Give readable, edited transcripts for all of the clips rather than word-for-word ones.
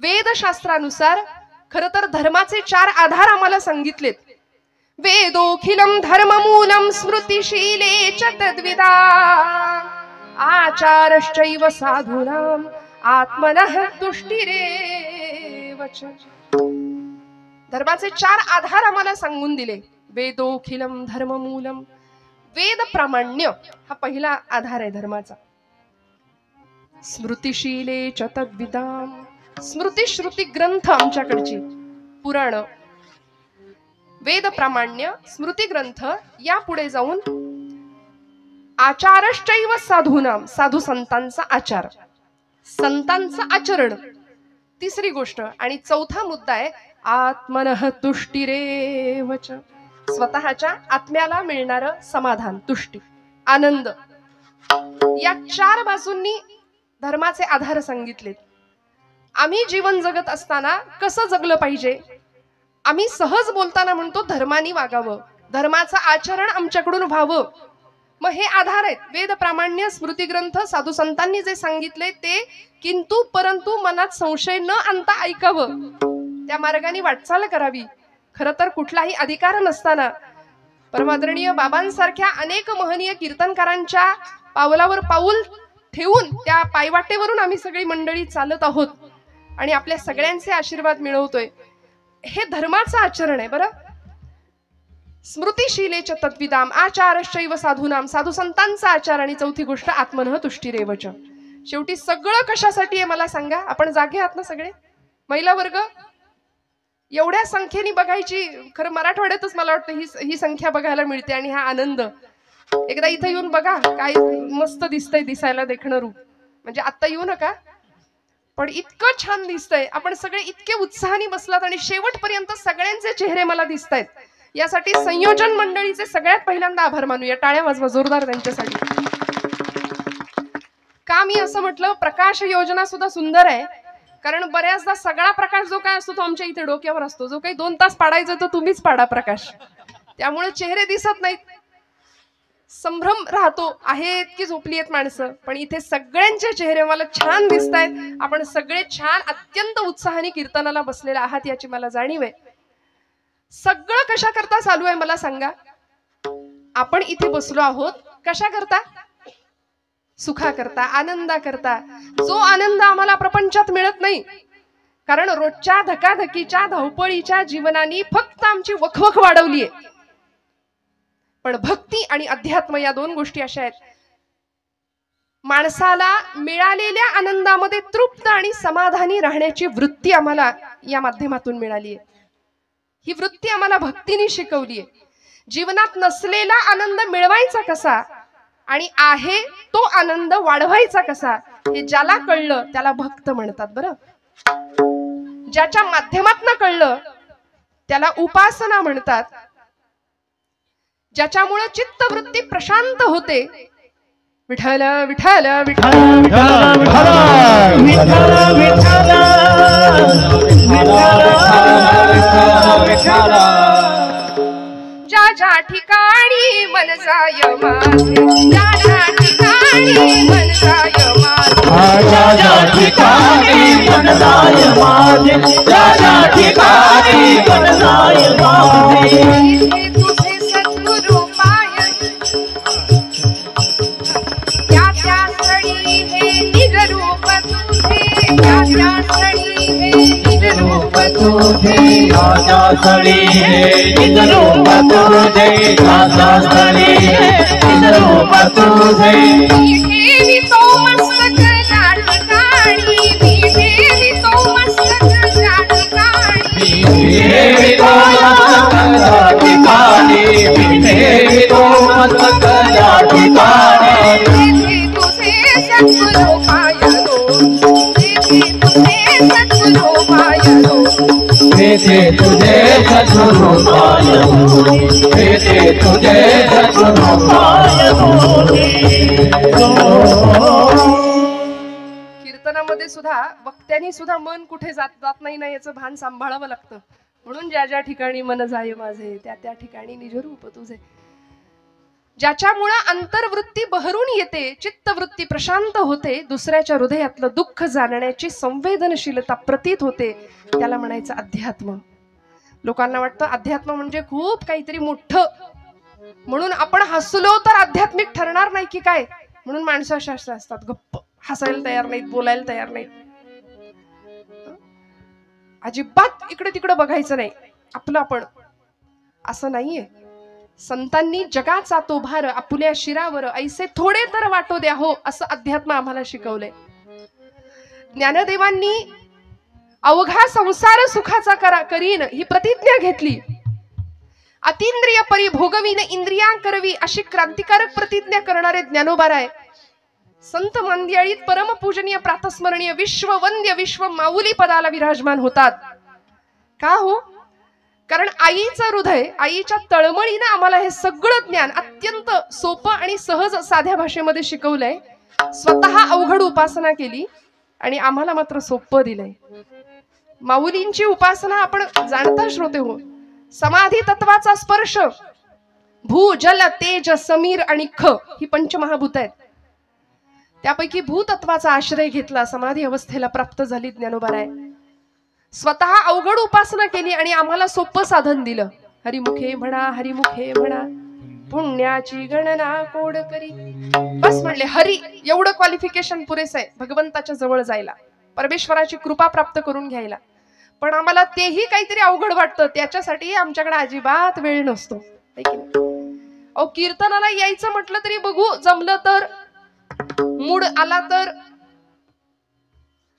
वेदशास्त्रानुसार खर तर धर्माचे 4 आधार आम्हाला सांगितलेत. वेदोखिलम धर्ममूलम स्मृतिशीले च तद्विदा आचारश्चैव साधूनाम आत्मनः तुष्टिरेव च. धर्माचे 4 आधार आम्हाला सांगून दिले. वेदोखिलम धर्ममूलम, वेद प्रामाण्य हा पहिला आधार आहे धर्माचा. स्मृतिशीले च तद्विदाम, स्मृती श्रुती ग्रंथ आमच्याकडची पुराण, वेद प्रामाण्य, स्मृती ग्रंथ, या पुढे जाऊन आचारश्चैव साधूनाम, साधू संतांचा आचार, संतांचं आचरण, तिसरी गोष्ट. आणि चौथा मुद्दा आहे आत्मनः तुष्टिरेव च, स्वतःच्या आत्म्याला मिळणारं समाधान, तुष्टी, आनंद. या 4 बाजूंनी धर्माचे आधार सांगितलेत. आम्ही जीवन जगत असताना कसं जगलं पाहिजे. आम्ही सहज बोलताना म्हणतो धर्मानी वागावं, धर्माचं आचरण आमच्याकडून व्हावं. मग हे आधार आहेत. वेद प्रामाण्य, स्मृती ग्रंथ, साधू संतांनी जे सांगितले ते किंतु परंतु मनात संशय न आणता ऐकावं, त्या मार्गाने वाटचाल करावी. खरं तर कुठलाही अधिकार नसताना परमादरणीय बाबांसारख्या अनेक महनीय कीर्तनकारांच्या पावलावर पाऊल ठेवून त्या पायवाटेवरून आम्ही सगळी मंडळी चालत आहोत आणि आपल्या सगळ्यांचे आशीर्वाद मिळवतोय. हे धर्माचं आचरण आहे. बरं, स्मृतिशीले च तद्विदाम आचारश्चैव साधूनाम, साधू संतांचा आचार. आणि चौथी गोष्ट आत्मनः तुष्टिरेव च. शेवटी सगळं कशासाठी आहे मला सांगा. आपण जागे आहात ना सगळे, महिला वर्ग एवढ्या संख्येने बघायची. खरं मराठवाड्यातच मला वाटतं ही संख्या बघायला मिळते आणि हा आनंद. एकदा इथं येऊन बघा, काय मस्त दिसतंय, दिसायला देखणं रूप. म्हणजे आत्ता येऊ नका, पण इतकं छान दिसतंय. आपण सगळे इतके उत्साहाने बसलात आणि शेवटपर्यंत सगळ्यांचे चेहरे मला दिसतायत. यासाठी संयोजन मंडळीचे सगळ्यात पहिल्यांदा आभार मानूया. टाळ्या वाजवा जोरदार त्यांच्यासाठी. का मी असं म्हटलं, प्रकाश योजना सुद्धा सुंदर आहे. कारण बऱ्याचदा सगळा प्रकाश जो काय असतो तो आमच्या इथे डोक्यावर असतो. जो काही 2 तास पाडायचा तो तुम्हीच पाडा प्रकाश, त्यामुळे चेहरे दिसत नाहीत, संभ्रम राहतो. आहेत की झोपली आहेत माणसं, पण इथे सगळ्यांचे चेहरे मला छान दिसत आहेत. आपण सगळे छान अत्यंत उत्साहाने कीर्तनाला बसलेले आहात याची मला जाणीव आहे. सगळं कशा करता चालू आहे मला सांगा. आपण इथे बसलो आहोत कशा करता, सुखा करता, आनंदा करता. जो आनंद आम्हाला प्रपंचात मिळत नाही, कारण रोजच्या धकाधकीच्या धावपळीच्या जीवनाने फक्त आमची वखवख वाढवली आहे. पण भक्ती आणि अध्यात्म या 2 गोष्टी अशा आहेत, माणसाला मिळालेल्या आनंदामध्ये तृप्त आणि समाधानी राहण्याची वृत्ती आम्हाला या माध्यमातून मिळाली आहे. ही वृत्ती आम्हाला भक्तीने शिकवली आहे. जीवनात नसलेला आनंद मिळवायचा कसा आणि आहे तो आनंद वाढवायचा कसा, हे ज्याला कळलं त्याला भक्त म्हणतात. बरं, ज्याच्या माध्यमातून कळलं त्याला उपासना म्हणतात. ज्याच्यामुळे चित्तवृत्ती प्रशांत होते. विठ्ठल विठ्ठल विठ्ठल विठ्ठल विठ्ठल. ज्या ज्या ठिकाणी मन जाय माझे, ज्या ज्या ठिकाणी मन जाय माझे, ज्या ज्या ठिकाणी मन जाय माझे, ज्या ज्या ठिकाणी मन जाय माझे. तुझे सद्गुरु पाय, त्या त्या स्थळी हे निज रूप तुझे, त्या त्या स्थळी हे निज रूप तुझे, राजा स्थळी हे निज रूप तुझे, राजा स्थळी हे निज रूप तुझे. देवी तो मस्तक ज्या ठिकाणी, देवी तो मस्तक ज्या ठिकाणी, देवी तो मस्तक ज्या ठिकाणी, देवी तो मस्तक ज्या ठिकाणी. तुझे सद्गुरु पायलो, तुझे सद्गुरु पायलो, तेथे तुझे सद्गुरु पायलो, तेथे तुझे सद्गुरु पायलो. कीर्तनामध्ये सुद्धा वक्त्यांनी सुद्धा मन कुठे जात नाही ना याचं भान सांभाळावं लागतं. म्हणून ज्या ज्या ठिकाणी मन जाय माझे, त्या त्या ठिकाणी निज रूप तुझे. ज्याच्यामुळं अंतर्वृत्ती बहरून येते, चित्तवृत्ती प्रशांत होते, दुसऱ्याच्या हृदयातलं दुःख जाणण्याची संवेदनशीलता प्रतीत होते, त्याला म्हणायचं अध्यात्म. लोकांना वाटतं अध्यात्म म्हणजे खूप काहीतरी मोठं, म्हणून आपण हसलो तर आध्यात्मिक ठरणार नाही की काय, म्हणून माणसं अशा असतात, गप्प, हसायला तयार नाहीत, बोलायला तयार नाहीत, अजिबात इकडे तिकडे बघायचं नाही, आपलं आपण. असं नाहीये. संतांनी जगाचा तो भार आपुल्या शिरावर ऐसे थोडे तर वाटो द्या हो, असं अध्यात्म आम्हाला शिकवलंय. ज्ञानदेवांनी अवघा संसार सुखाचा करीन ही प्रतिज्ञा घेतली. अतींद्रिय परी भोगवीन इंद्रिया करवी अशी क्रांतिकारक प्रतिज्ञा करणारे ज्ञानोबाराय संत मंदिळीत परमपूजनीय प्रातस्मरणीय विश्ववंद्य विश्व माऊली पदाला विराजमान होतात. का हो? कारण आईचं हृदय, आईच्या तळमळीनं आम्हाला हे सगळं ज्ञान अत्यंत सोपं आणि सहज साध्या भाषेमध्ये शिकवलंय. स्वतः अवघड उपासना केली आणि आम्हाला मात्र सोपं दिलंय. माऊलींची उपासना आपण जाणता श्रोते हो. समाधी तत्वाचा स्पर्श, भू जल तेज समीर आणि ख ही पंचमहाभूत आहेत. त्यापैकी भूतत्वाचा आश्रय घेतला, समाधी अवस्थेला प्राप्त झाली ज्ञानोबाराय. स्वतः अवघड उपासना केली आणि आम्हाला सोपं साधन दिलं. हरिमुखे म्हणा, हरिमुखे म्हणा, पुण्याची गणना कोड करी. बस म्हणले हरी, एवढं क्वालिफिकेशन पुरेसं आहे भगवंताच्या जवळ जायला, परमेश्वराची कृपा प्राप्त करून घ्यायला. पण आम्हाला तेही काहीतरी अवघड वाटतं, त्याच्यासाठी आमच्याकडे अजिबात वेळ नसतो. अहो, कीर्तनाला यायचं म्हटलं तरी बघू, जमलं तर, मूड आला तर,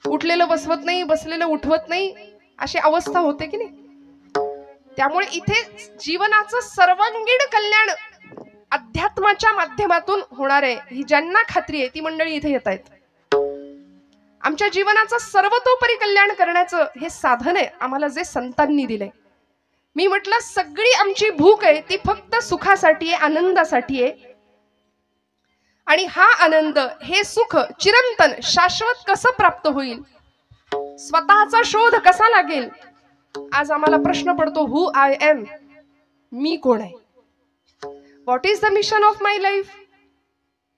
उठलेलं बसवत नाही, बसलेलं उठवत नाही, अशी अवस्था होते की नाही. त्यामुळे इथे जीवनाचं सर्वांगीण कल्याण अध्यात्माच्या माध्यमातून होणार आहे, ही ज्यांना खात्री आहे ती मंडळी इथे येत आहेत. आमच्या जीवनाचं सर्वतोपरी कल्याण करण्याचं हे साधन आहे आम्हाला जे संतांनी दिलंय. मी म्हटलं सगळी आमची भूक आहे ती फक्त सुखासाठी आहे, आनंदासाठी आहे. आणि हा आनंद, हे सुख चिरंतन शाश्वत कसं प्राप्त होईल, स्वतःचा शोध कसा लागेल. आज आम्हाला प्रश्न पडतो, हु आय एम, मी कोण आहे, what is the mission of my life.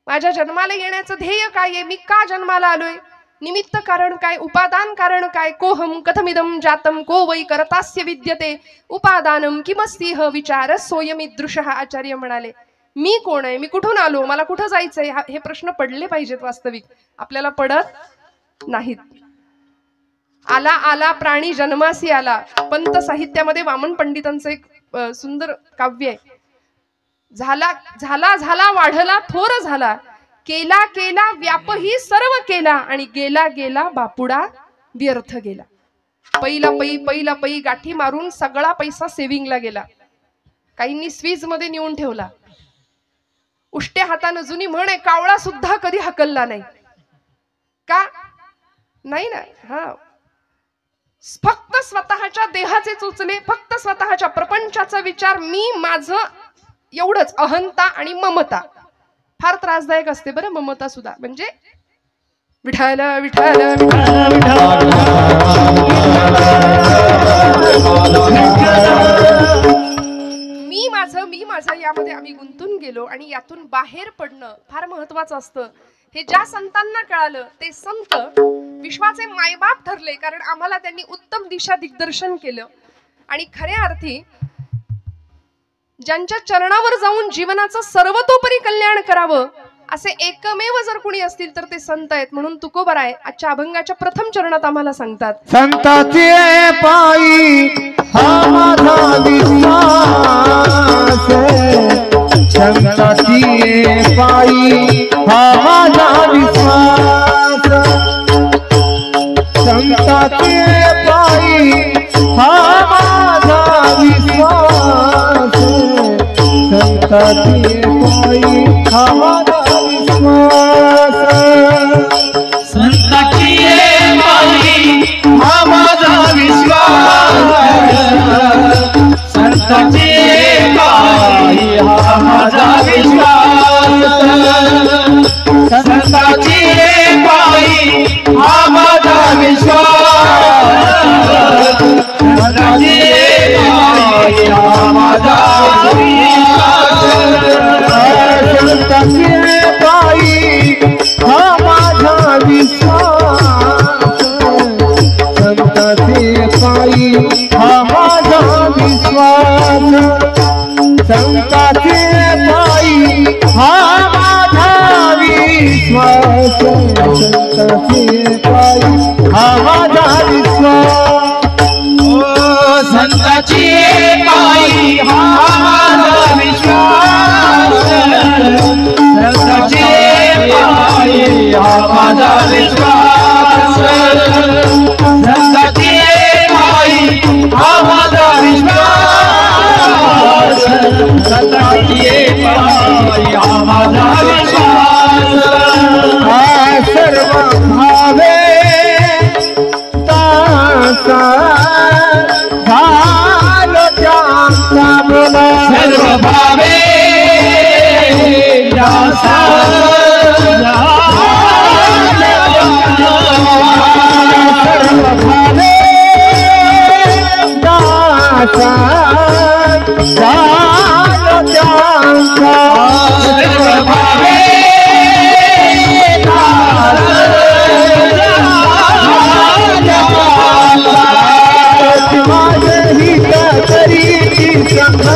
माझ्या जन्माला येण्याचं ध्येय काय आहे, मी का जन्माला आलोय, निमित्त कारण काय, उपादान कारण काय, कोहम कथमिदम जातम को वै करतास्य विद्यते उपादानम किमस्तिह विचार सोयमीदृशः. आचार्य म्हणाले, मी कोण आहे, मी कुठून आलो, मला कुठं जायचंय, हे प्रश्न पडले पाहिजेत. वास्तविक आपल्याला पडत नाहीत. आला आला प्राणी जन्मासी आला, पंत साहित्यामध्ये वामन पंडितांचं एक सुंदर काव्य आहे. झाला झाला झाला वाढला थोर झाला, केला केला व्यापही सर्व केला, आणि गेला गेला बापुडा व्यर्थ गेला. पहिला पै गाठी मारून सगळा पैसा सेव्हिंगला गेला, काहींनी स्वीज मध्ये नेऊन ठेवला. उष्ट्या हातानं जुनी म्हण आहे, कावळा सुद्धा कधी हकलला नाही. का नाही ना, हा, फक्त स्वतःच्या देहाचे चोचले, फक्त स्वतःच्या प्रपंचाचा विचार, मी माझं, एवढंच. अहंता आणि ममता फार त्रासदायक असते बरं, ममता सुद्धा. म्हणजे विठाल विठाल मी माझं यामध्ये आम्ही गुंतून गेलो, आणि यातून बाहेर पडणं फार महत्वाचं असतं. हे ज्या संतांना कळालं ते संत विश्वाचे मायबाप ठरले, कारण आम्हाला त्यांनी उत्तम दिशा दिग्दर्शन केलं. आणि खऱ्या अर्थी ज्यांच्या चरणावर जाऊन जीवनाचं सर्वतोपरी कल्याण करावं असे एकमेव जर कोणी असतील तर ते संत आहेत. म्हणून तुकोबाराय आजच्या अभंगाच्या प्रथम चरणात आम्हाला सांगतात, संताचे पायी हा माझा विश्वास, संताचे पायी हा माझा विश्वास, संताचे पायी हा माझा विश्वास, संताचे पायी हा माझा विश्वास, संताची पायी हा माझा विश्वास, संताची पायी हा माझा विश्वास, संताची पायी हा माझा विश्वास, संताची पायी हा माझा विश्वास. संताचे पायी हा माझा विश्वास संताचे पायी हा माझा विश्वास संताचे पायी हा माझा विश्वास संताची पायी हा माझा विश्वास संताची पायी हा माझा विश्वास संताची पायी हा माझा विश्वास संताची पायी हा माझा विश्वास हा सर्व भावे दासा झालो त्यांचा बोला सर्व भावे दासा सर्व भावे दासा झालो त्यांचा सर्व भावे माझे हित करीती सखा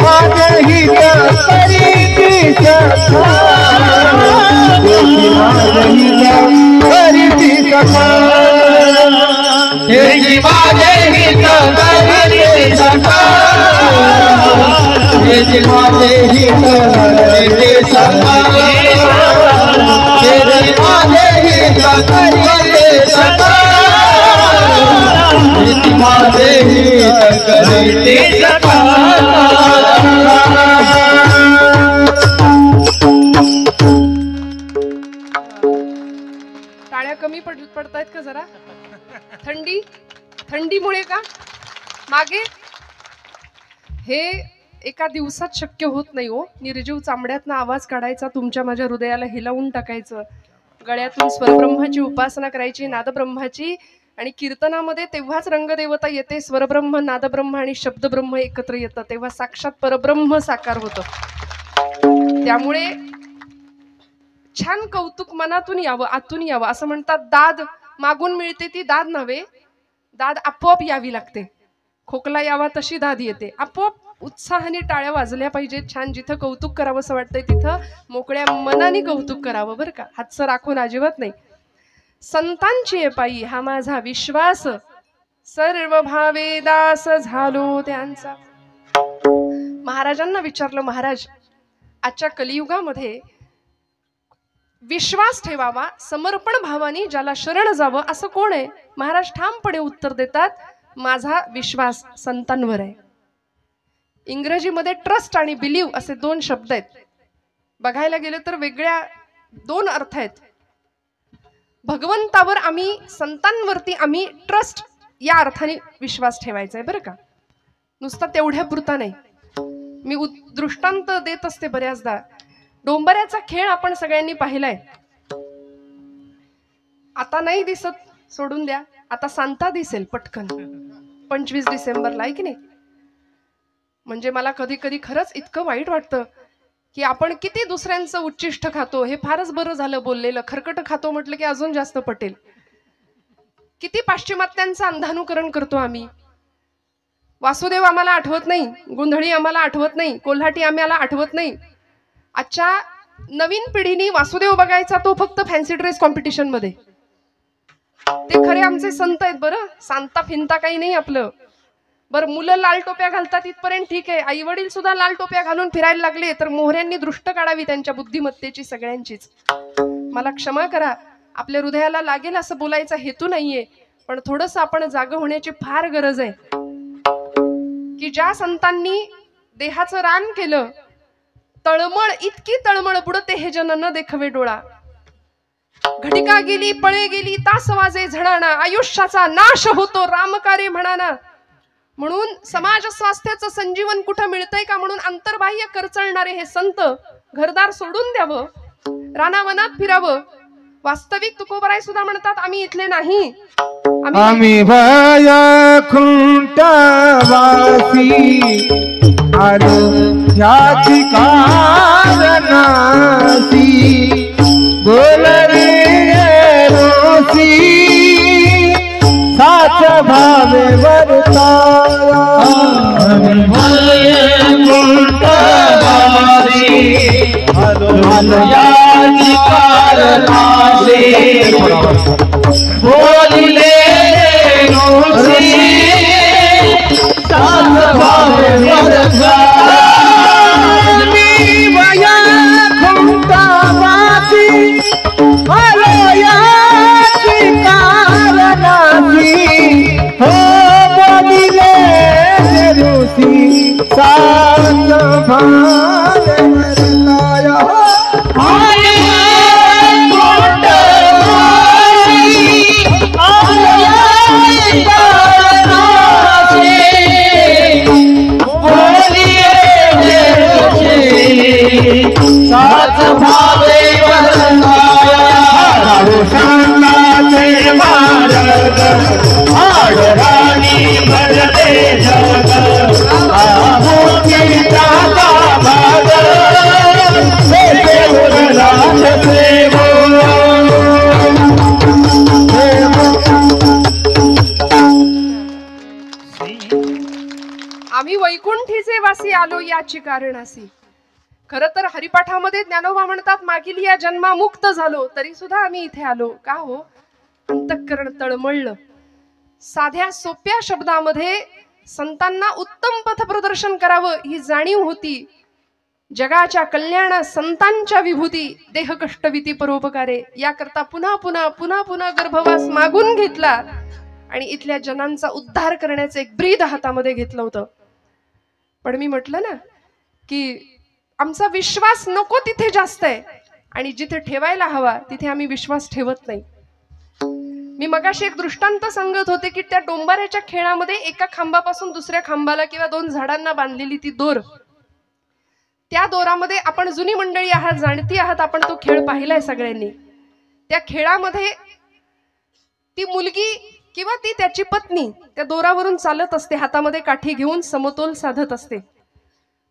माझे हित करीती सखा माझे हित करीती सखा माझे हित करीती सखा माझे हित करीती सखा माझे हित करीती सखा माझे हित करीती सखा माझे हित करीती सखा टाळ्या कमी पडतायत का जरा थंडीमुळे का मागे हे एका दिवसात शक्य होत नाही हो निर्जीव चांबड्यातनं आवाज काढायचा तुमच्या माझ्या हृदयाला हिलावून टाकायचं गळ्यातून स्वरब्रह्माची उपासना करायची नादब्रह्माची आणि कीर्तनामध्ये तेव्हाच रंगदेवता येते स्वरब्रह्म नादब्रह्म आणि शब्दब्रह्म एकत्र येतं तेव्हा साक्षात परब्रह्म साकार होतं त्यामुळे छान कौतुक मनातून यावं आतून यावं असं म्हणतात दाद मागून मिळते ती दाद नव्हे दाद आपोआप यावी लागते खोकला यावा तशी दाद येते आपोआप उत्साहाने टाळ्या वाजल्या पाहिजेत छान जिथं कौतुक करावं असं वाटतंय तिथं मोकळ्या मनाने कौतुक करावं बरं का हातचं राखून अजिबात नाही संतांची पायी हा माझा विश्वास सर्व भावे दास झालो त्यांचा महाराजांना विचारलं महाराज आजच्या कलियुगामध्ये विश्वास ठेवावा समर्पण भावाने ज्याला शरण जावं असं कोण आहे महाराज ठामपणे उत्तर देतात माझा विश्वास संतांवर आहे इंग्रजीमध्ये ट्रस्ट आणि बिलीव असे दोन शब्द आहेत बघायला गेलं तर वेगळ्या दोन अर्थ आहेत भगवंतावर आम्ही संतांवरती आम्ही ट्रस्ट या अर्थाने विश्वास ठेवायचा आहे बरं का नुसता तेवढ्या पुरता नाही मी दृष्टांत देत असते बऱ्याचदा डोंबऱ्याचा खेळ आपण सगळ्यांनी पाहिलाय आता नाही दिसत सोडून द्या आता सांता दिसेल पटकन 25 डिसेंबरला आहे की नाही म्हणजे मला कधी कधी खरंच इतकं वाईट वाटतं की आपण किती दुसऱ्यांचं उच्चिष्ट खातो हे फारच बरं झालं बोललेलं खरकट खातो म्हटलं की अजून जास्त पटेल किती पाश्चिमात्यांचं अंधानुकरण करतो आम्ही वासुदेव आम्हाला आठवत नाही गोंधळी आम्हाला आठवत नाही कोल्हाटी आम्हाला आठवत नाही आजच्या नवीन पिढीने वासुदेव बघायचा तो फक्त फॅन्सी ड्रेस कॉम्पिटिशन मध्ये ते खरे आमचे संत आहेत बरं सांता फिंता काही नाही आपलं बरं मुलं लाल टोप्या घालतात इथपर्यंत ठीक आहे आई वडील सुद्धा लाल टोप्या घालून फिरायला लागले तर मोहऱ्यांनी दृष्ट काढावी त्यांच्या बुद्धिमत्तेची सगळ्यांचीच मला क्षमा करा आपल्या हृदयाला लागेल असं बोलायचा हेतू नाहीये पण थोडंसं आपण जागं होण्याची फार गरज आहे की ज्या संतांनी देहाचं रान केलं तळमळ इतकी तळमळ बुडते हे जन न देखवे डोळा घटिका गेली पळे गेली तास वाजे झणाना आयुष्याचा नाश होतो रामकार्य म्हणाना म्हणून समाज स्वास्थ्याचं संजीवन कुठं मिळतंय का म्हणून अंतर्बाह्य करचळणारे हे संत घरदार सोडून द्यावं रानावनात फिरावं वास्तविक तुकोबराय सुद्धा म्हणतात आम्ही इथले नाही आम्ही वैकुंठवासी आलो ह्याची कारणासी बोल रे रोसी साच भावे वर्ताया आलो ह्याची कारणासी बोलिले रोसी साच भावे वर्ताया साथ भावे आडराणी भरते जग आम्ही वैकुंठीचे वासी आलो याची कारणासी. खर तर हरिपाठामध्ये ज्ञानोबा म्हणतात मागील या जन्मा मुक्त झालो तरी सुद्धा आम्ही इथे आलो का हो. अंतःकरण तळमळलं. साध्या सोप्या शब्दामध्ये संतांना उत्तम पथप्रदर्शन करावं ही जाणीव होती. जगाच्या कल्याणा संतांच्या विभूती देह कष्टविती परोपकारे याकरता पुन्हा पुन्हा पुन्हा पुन्हा गर्भवास मागून घेतला आणि इथल्या जनांचा उद्धार करण्याचं एक ब्रीद हातामध्ये घेतलं होतं. पण मी म्हटलं ना की आमचा विश्वास नको तिथे जास्त आहे आणि जिथे ठेवायला हवा तिथे आम्ही विश्वास ठेवत नाही. मी मगाशी एक दृष्टांत सांगत होते की त्या डोंबाऱ्याच्या खेळामध्ये एका खांबापासून दुसऱ्या खांबाला किंवा दोन झाडांना बांधलेली ती दोर, त्या दोरामध्ये आपण जुनी मंडळी आहात, जाणती आहात, आपण तो खेळ पाहिलाय सगळ्यांनी. त्या खेळामध्ये ती मुलगी किंवा ती त्याची पत्नी त्या दोरावरून चालत असते, हातामध्ये काठी घेऊन समतोल साधत असते.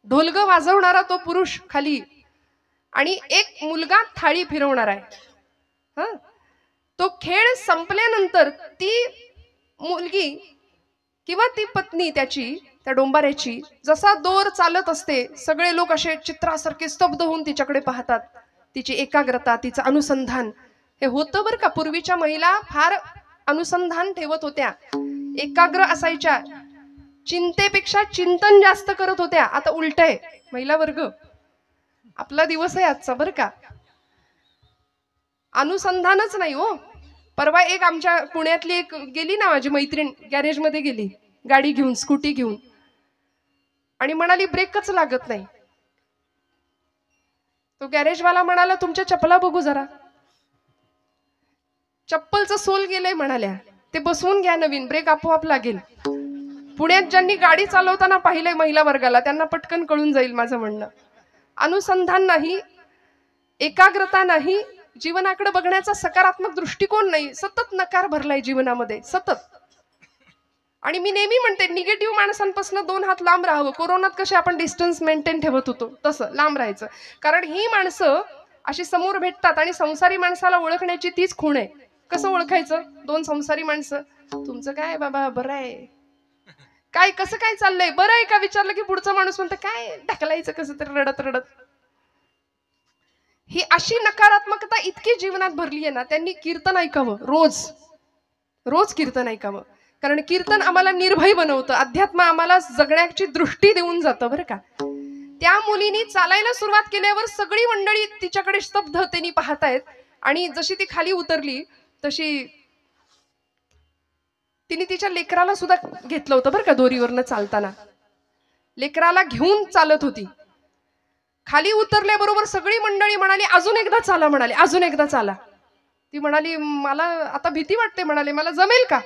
ढोलग वाजवणारा तो पुरुष खाली आणि एक मुलगा थाळी फिरवणार आहे. तो खेळ संपल्यानंतर ती मुलगी किंवा ती पत्नी त्याची त्या डोंबाऱ्याची जसा दोर चालत असते सगळे लोक असे चित्रासारखे स्तब्ध होऊन तिच्याकडे पाहतात. तिची एकाग्रता, तिचं अनुसंधान हे होतं बरं का. पूर्वीच्या महिला फार अनुसंधान ठेवत होत्या, एकाग्र असायच्या, चिंतेपेक्षा चिंतन जास्त करत होत्या. आता उलट आहे, महिला वर्ग आपला दिवस आहे आजचा बरं का. अनुसंधानच नाही हो. परवा एक आमच्या पुण्यातली एक गेली ना माझी मैत्रीण, गॅरेज मध्ये गेली गाडी घेऊन, स्कूटी घेऊन, आणि म्हणाली ब्रेकच लागत नाही. तो गॅरेजवाला म्हणाला तुमच्या चपला बघू जरा. चप्पलचं सोल गेलंय म्हणाल्या, ते बसवून घ्या नवीन, ब्रेक आपोआप लागेल. पुण्यात ज्यांनी गाडी चालवताना पाहिलंय महिला वर्गाला त्यांना पटकन कळून जाईल माझं म्हणणं. अनुसंधान नाही, एकाग्रता नाही, जीवनाकडे बघण्याचा सकारात्मक दृष्टिकोन नाही, सतत नकार भरलाय जीवनामध्ये सतत. आणि मी नेहमी म्हणते निगेटिव्ह माणसांपासून 2 हात लांब राहावं. कोरोनात कसे आपण डिस्टन्स मेंटेन ठेवत होतो तसं लांब राहायचं. कारण ही माणसं अशी समोर भेटतात आणि संसारी माणसाला ओळखण्याची तीच खूण आहे. कसं ओळखायचं? 2 संसारी माणसं, तुमचं काय बाबा, बरं आहे काय, कसं काय चाललंय, बरं आहे का विचारलं की पुढचा माणूस म्हणतं काय ढकलायचं कसं तरी रडत रडत. ही अशी नकारात्मकता इतकी जीवनात भरली आहे ना. त्यांनी कीर्तन ऐकावं, रोज रोज कीर्तन ऐकावं. कारण कीर्तन आम्हाला निर्भय बनवतं, अध्यात्म आम्हाला जगण्याची दृष्टी देऊन जातं बरं का. त्या मुलीनी चालायला सुरुवात केल्यावर सगळी मंडळी तिच्याकडे स्तब्धतेने पाहतायत. आणि जशी ती खाली उतरली तशी तिने तिच्या लेकराला सुद्धा घेतलं होतं बरं का. दोरीवरनं चालताना लेकराला घेऊन चालत होती. खाली उतरल्याबरोबर सगळी मंडळी म्हणाली अजून एकदा चाला, म्हणाली अजून एकदा चाला. ती म्हणाली मला आता भीती वाटते, म्हणाले मला जमेल का.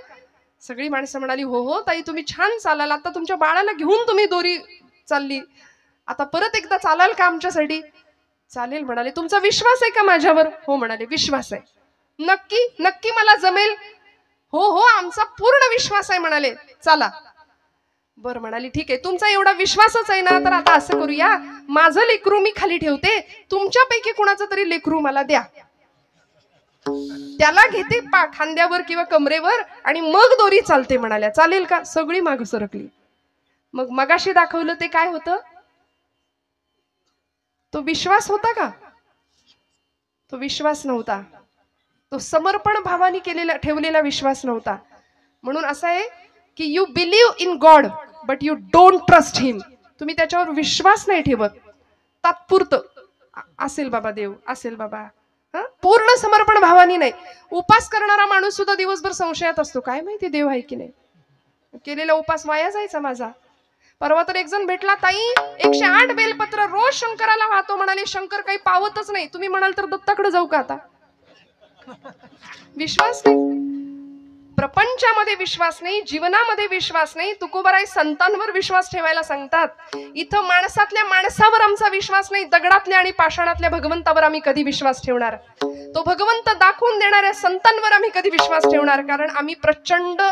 सगळी माणसं म्हणाली हो हो ताई तुम्ही छान चालाल, आता तुमच्या बाळाला घेऊन तुम्ही दोरी चालली, आता परत एकदा चालाल का आमच्यासाठी. चालेल म्हणाले. तुमचा विश्वास आहे का माझ्यावर? हो म्हणाले विश्वास आहे. नक्की नक्की मला जमेल? हो हो आमचा पूर्ण विश्वास आहे म्हणाले. चला. बर म्हणाली, ठीक आहे, तुमचा एवढा विश्वासच आहे ना, तर आता असं करूया, माझं लेकरू मी खाली ठेवते, तुमच्यापैकी कुणाचं तरी लेकरू मला द्या, त्याला घेते खांद्यावर किंवा कमरेवर आणि मग दोरी चालते म्हणाल्या. चालेल का? सगळी माग सरकली. मग मगाशी दाखवलं ते काय होतं? तो विश्वास होता का? तो विश्वास नव्हता. तो समर्पण भावाने केलेला ठेवलेला विश्वास नव्हता. म्हणून असं आहे की you believe in God but you don't trust him. तुम्ही त्याच्यावर विश्वास नाही ठेवत, तात्पुरतं असेल बाबा देव, असेल बाबा, पूर्ण समर्पण भावानी नाही. उपास करणारा माणूस सुद्धा दिवसभर संशयात असतो, काय माहिती देव आहे की नाही, केलेला उपास वाया जायचा माझा. परवा तर एक जण भेटला, ताई 108 बेलपत्र रोज शंकराला वाहतो म्हणाले, शंकर काही पावतच नाही. तुम्ही म्हणाल तर दत्ताकडे जाऊ का आता? विश्वास नाही, प्रपंचामध्ये विश्वास नाही, जीवनामध्ये विश्वास नाही. तुकोबाराय संतांवर विश्वास ठेवायला सांगतात. इथं माणसातल्या माणसावर आमचा विश्वास नाही, दगडातल्या आणि पाषाणातल्या भगवंतावर आम्ही कधी विश्वास ठेवणार? तो भगवंत दाखवून देणाऱ्या संतांवर आम्ही कधी विश्वास ठेवणार? कारण आम्ही प्रचंड,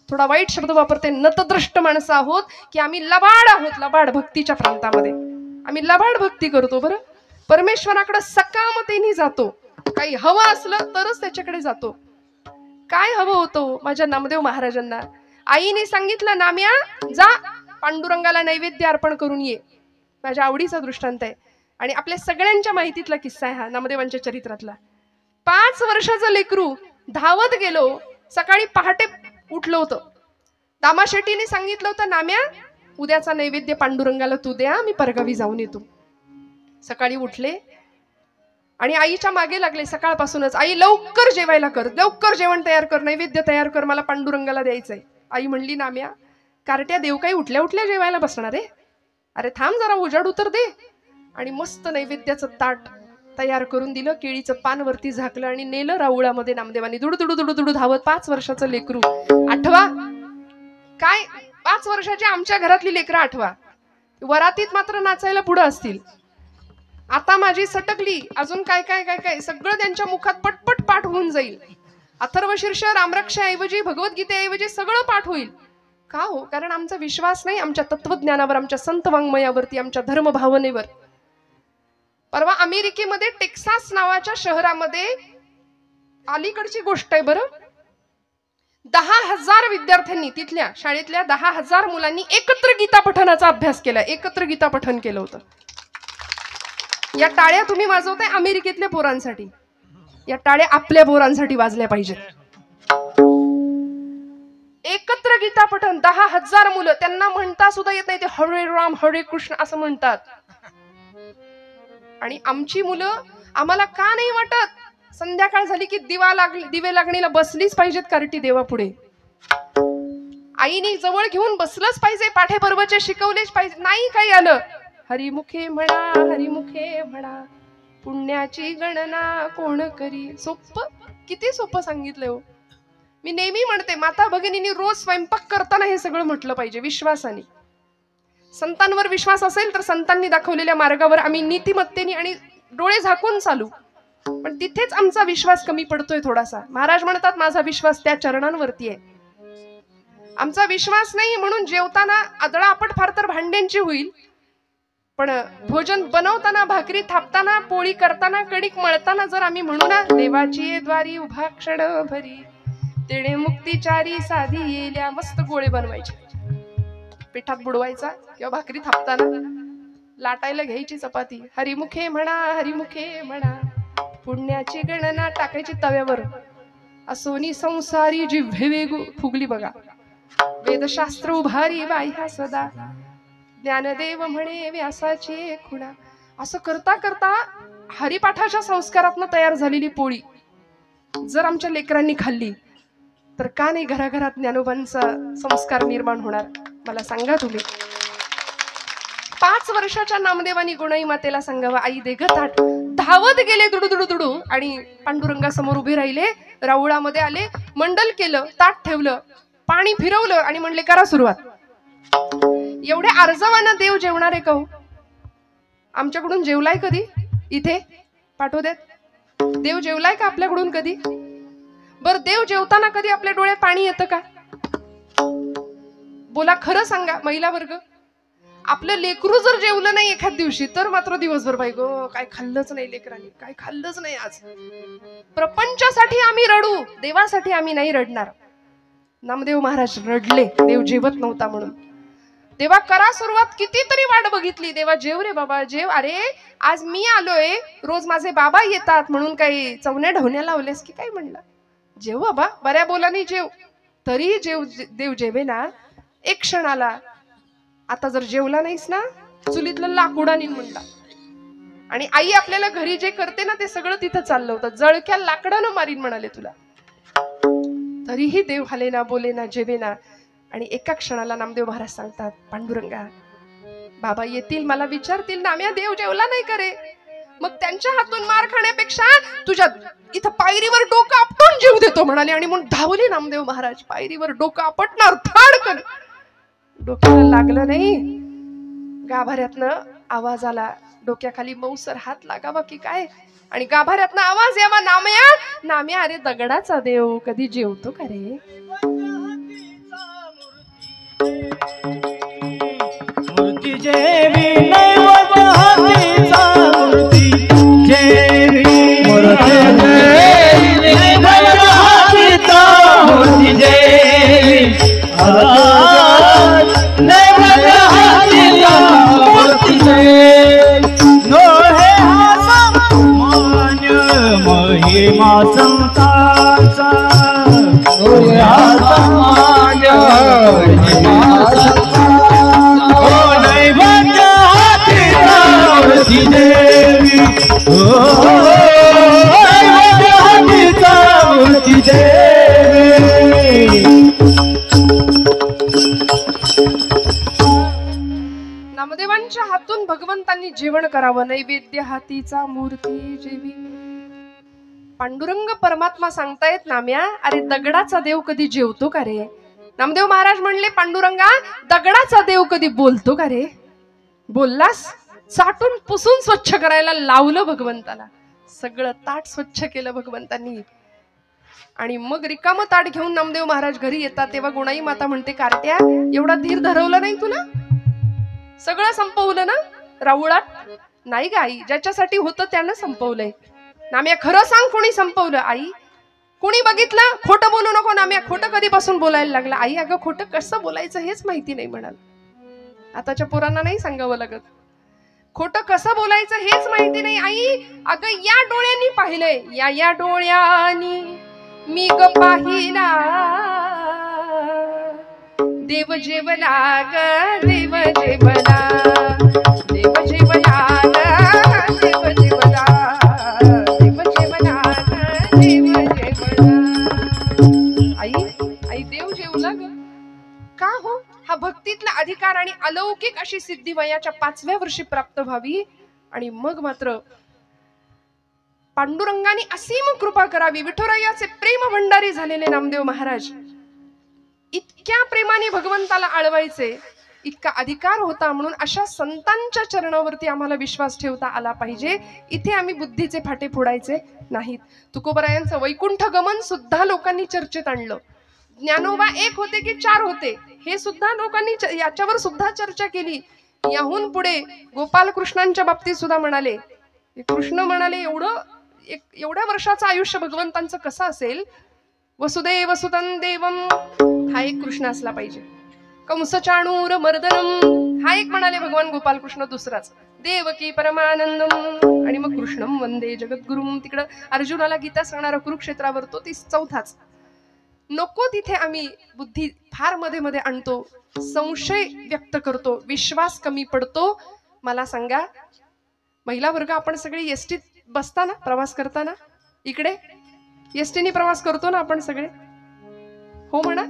थोडा वाईट शब्द वापरते, नतद्रष्ट माणसं आहोत की आम्ही लबाड आहोत. लबाड भक्तीच्या प्रांतामध्ये आम्ही लबाड भक्ती करतो. बरं, परमेश्वराकडे सकामतेने जातो, काही हवं असलं तरच त्याच्याकडे जातो. काय हवं होतं माझ्या नामदेव महाराजांना? आईने सांगितलं, नाम्या जा पांडुरंगाला नैवेद्य अर्पण करून ये. माझ्या आवडीचा दृष्टांत आहे आणि आपल्या सगळ्यांच्या माहितीतला किस्सा आहे हा, नामदेवांच्या चरित्रातला. 5 वर्षाचं लेकरू धावत गेलो, सकाळी पहाटे उठलं होतं. दामा शेट्टीने सांगितलं होतं, नाम्या उद्याचा नैवेद्य पांडुरंगाला तू द्या, मी परगावी जाऊन येतो. सकाळी उठले आणि आईच्या मागे लागले सकाळपासूनच, आई लवकर जेवायला कर, लवकर जेवण तयार कर, नैवेद्य तयार कर, मला पांडुरंगाला द्यायचंय. आई म्हणली, नाम्या कारट्या देव काही उठल्या उठल्या जेवायला बसणार आहे? अरे थांब जरा, उजाड उतर दे. आणि मस्त नैवेद्याचं ताट तयार करून दिलं, केळीचं पान वरती झाकलं आणि नेलं राऊळामध्ये नामदेवानी. दुडू दुडू दुडू दुडू धावत. 5 वर्षाचं लेकरू. आठवा काय, 5 वर्षाची आमच्या घरातली लेकरं आठवा, वरातीत मात्र नाचायला पुढे असतील. आता माझी सटकली, अजून काय काय काय काय सगळं त्यांच्या मुखात पटपट पाठ होऊन जाईल. अथर्वशीर्ष, रामरक्षाऐवजी, भगवद्गीतेऐवजी सगळं पाठ होईल. का हो? कारण आमचा विश्वास नाही आमच्या तत्वज्ञानावर, आमच्या संत वाङ्मयावरती, आमच्या धर्म भावनेवर. परवा अमेरिकेमध्ये टेक्सास नावाच्या शहरामध्ये, अलीकडची गोष्ट आहे बरं, 10,000 विद्यार्थ्यांनी, तिथल्या शाळेतल्या 10,000 मुलांनी एकत्र गीता पठणाचा अभ्यास केला. एकत्र गीता पठण केलं होतं. या टाळ्या तुम्ही वाजवताय अमेरिकेतल्या पोरांसाठी, या टाळ्या आपल्या पोरांसाठी वाजल्या पाहिजेत. एकत्र गीता पठण, 10,000 मुलं, त्यांना म्हणता सुद्धा येत नाही, ते हरे राम हरे कृष्ण असं म्हणतात. आणि आमची मुलं, आम्हाला का नाही वाटत संध्याकाळ झाली की दिवे लागणीला बसलीच पाहिजेत कार्टी देवापुढे, आईने जवळ घेऊन बसलंच पाहिजे, पाठ्यपर्वचे शिकवलेच पाहिजे. नाही काही आलं, हरिमुखे म्हणा, हरिमुखे म्हणा, पुण्याची गणना कोण करी. सोपं, किती सोपं सांगितलंय हो. मी नेहमी म्हणते, माता भगिनींनी रोज स्वयंपाक करताना हे सगळं म्हटलं पाहिजे विश्वासाने. संतांवर विश्वास असेल तर संतांनी दाखवलेल्या मार्गावर आम्ही नीतिमत्तेने आणि डोळे झाकून चालू. पण तिथेच आमचा विश्वास कमी पडतोय थोडासा. महाराज म्हणतात, माझा विश्वास त्या चरणांवरती आहे. आमचा विश्वास नाही म्हणून जेवताना आदळापट फार तर भांड्यांची होईल, पण भोजन बनवताना, भाकरी थापताना, पोळी करताना, कणिक मळताना जर आम्ही म्हणू ना, देवाची द्वारी उभा क्षण भरी, तेणे मुक्तीचारी साधी येल्या, मस्त गोळे बनवायचे, पिठात बुडवायचा, किंवा भाकरी थापताना लाटायला घ्यायची चपाती, हरिमुखे म्हणा, हरिमुखे म्हणा, पुण्याची गणना टाकायची तव्यावर, असोनी संसारी जिव्हे वेगू फुगली बघा, वेदशास्त्र उभारी बाह्या सदा, ज्ञानदेव म्हणे व्यासाची खुणा. असं करता करता हरिपाठाच्या संस्कारातनं तयार झालेली पोळी जर आमच्या लेकरांनी खाल्ली तर का नाही घराघरात ज्ञानोबांचा संस्कार निर्माण होणार? मला सांगा तुम्ही. 5 वर्षाच्या नामदेवानी गुणाई मातेला सांगावं, आई दे ग ताट. धावत गेले दुडू दुडू दुडू आणि पांडुरंगासमोर उभे राहिले, राऊळामध्ये आले, मंडल केलं, ताट ठेवलं, पाणी फिरवलं आणि म्हणले, करा सुरुवात. एवढ्या अर्जवानं देव जेवणार आहे का हो? आमच्याकडून जेवलाय कधी? इथे पाठवू देत. देव जेवलाय का आपल्याकडून कधी? बर, देव जेवताना कधी आपल्या डोळ्यात पाणी येतं का? बोला खरं सांगा महिला वर्ग, आपलं लेकरू जर जेवलं नाही एखाद दिवशी तर मात्र दिवसभर बाई गो काय खाल्लंच नाही लेकरांनी, काय खाल्लंच नाही आज. प्रपंचासाठी आम्ही रडू, देवासाठी आम्ही नाही रडणार. नामदेव महाराज रडले देव जेवत नव्हता म्हणून. देवा करा सुरुवात, कितीतरी वाट बघितली. देवा जेव रे बाबा जेव. अरे आज मी आलोय, रोज माझे बाबा येतात म्हणून काही चवण्या ढवण्या लावलेस की काय म्हणलं. जेव बाबा, बऱ्या बोलानी जेव. तरी जेव देव जेवे ना. एक क्षण आला, आता जर जेवला नाहीस ना चुलीतलं लाकूडानी म्हणला. आणि आई आपल्याला घरी जे करते ना ते सगळं तिथं चाललं होतं. जळक्या लाकडानं मारीन म्हणाले तुला. तरीही देव हाले ना बोले ना जेवे ना. आणि एका क्षणाला नामदेव महाराज सांगतात, पांडुरंगा बाबा येतील मला विचारतील, नाम्या देव जेवला नाही करे. मग त्यांच्या हातून मार खाण्यापेक्षा तुझ्या इथं पायरीवर डोकं आपटून जीव देतो म्हणाले. आणि म्हणून धावले नामदेव महाराज. पायरीवर डोकं आपटणार, थाडकन डोक्याला लागलं नाही. गाभाऱ्यातनं आवाज आला, डोक्याखाली मऊसर हात लागावा की काय. आणि गाभाऱ्यातनं आवाज यावा, नाम्या नाम्या. अरे दगडाचा देव कधी जेवतो का रे. मूर्ती जेवी नैवत हातीचा, मूर्ती जेवी मूर्ती जेवी नैवत हातीचा, मूर्ती जेवी नैवत हातीचा, मूर्ती जेवी नो हे मान्य महिमा संतांचा, नो हे मान्य देवी नामदेवांच्या हातून भगवंतांनी जेवण करावं. नैवेद्य हातीचा मूर्ती जेवी. पांडुरंग परमात्मा सांगतायत, नाम्या अरे दगडाचा देव कधी जेवतो का रे. नामदेव महाराज म्हणले, पांडुरंगा दगडाचा देव कधी बोलतो का रे. बोललास. चाटून पुसून स्वच्छ करायला लावलं भगवंताला. सगळं ताट स्वच्छ केलं भगवंतांनी. आणि मग रिकामं ताट घेऊन नामदेव महाराज घरी येतात. तेव्हा गुणाई माता म्हणते, कार्ट्या एवढा धीर धरवलं नाही तुला, सगळं संपवलं ना राऊळात. नाही ग आई, ज्याच्यासाठी होतं त्यानं संपवलंय. नाम्या खरं सांग, कोणी संपवलं. आई कोणी बघितलं, खोटं बोलू नको. नाम्या खोटं कधीपासून बोलायला लागला. आई अगं खोटं कसं बोलायचं हेच माहिती नाही म्हणाल. आताच्या पोरांना नाही सांगावं लागत, खोटं कसं बोलायचं हेच माहिती नाही. आई अगं या डोळ्यांनी पाहिलंय, या डोळ्यांनी मी ग पाहिला, देव जेवला ग देव जेवला, देव जेवला ग देव जेवला, देव जेवला ग देव जेवला. आई देव जेवला ग का हो. हा भक्तीतला अधिकार आणि अलौकिक अशी सिद्धी वयाच्या 5व्या वर्षी प्राप्त व्हावी. आणि मग मात्र पांडुरंगाने असीम कृपा करावी. विठुरायाचे प्रेम भंडारी झालेले नामदेव महाराज इतक्या प्रेमाने भगवंताला आळवायचे, इतका अधिकार होता. म्हणून अशा संतांच्या चरणावरती आम्हाला विश्वास ठेवता आला पाहिजे. इथे आम्ही बुद्धीचे फाटे फोडायचे नाहीत. तुकोबरायांचं वैकुंठ गमन सुद्धा लोकांनी चर्चेत आणलं. ज्ञानोबा एक होते की 4 होते हे सुद्धा लोकांनी याच्यावर सुद्धा चर्चा केली. याहून पुढे गोपाल कृष्णांच्या बाबतीत सुद्धा म्हणाले, कृष्ण म्हणाले एवढ्या वर्षाचं आयुष्य भगवंतांचं कसं असेल. वसुदेव सुतं देवम हा एक कृष्ण असला पाहिजे. कंस चाणूर मर्दनम हा एक म्हणाले भगवान गोपाल कृष्ण. दुसराच देवकी परमानंदम. आणि मग कृष्णम वंदे जगद्गुरुम. तिकडं अर्जुनाला गीता सांगणारा कुरुक्षेत्रावर तो 4थाच. नको तिथे आम्ही बुद्धी फार मध्ये मध्ये आणतो, संशय व्यक्त करतो, विश्वास कमी पडतो. मला सांगा महिला वर्ग, आपण सगळे एसटीत बसताना प्रवास करताना इकडे एसटीने प्रवास करतो ना आपण सगळे, हो म्हणा.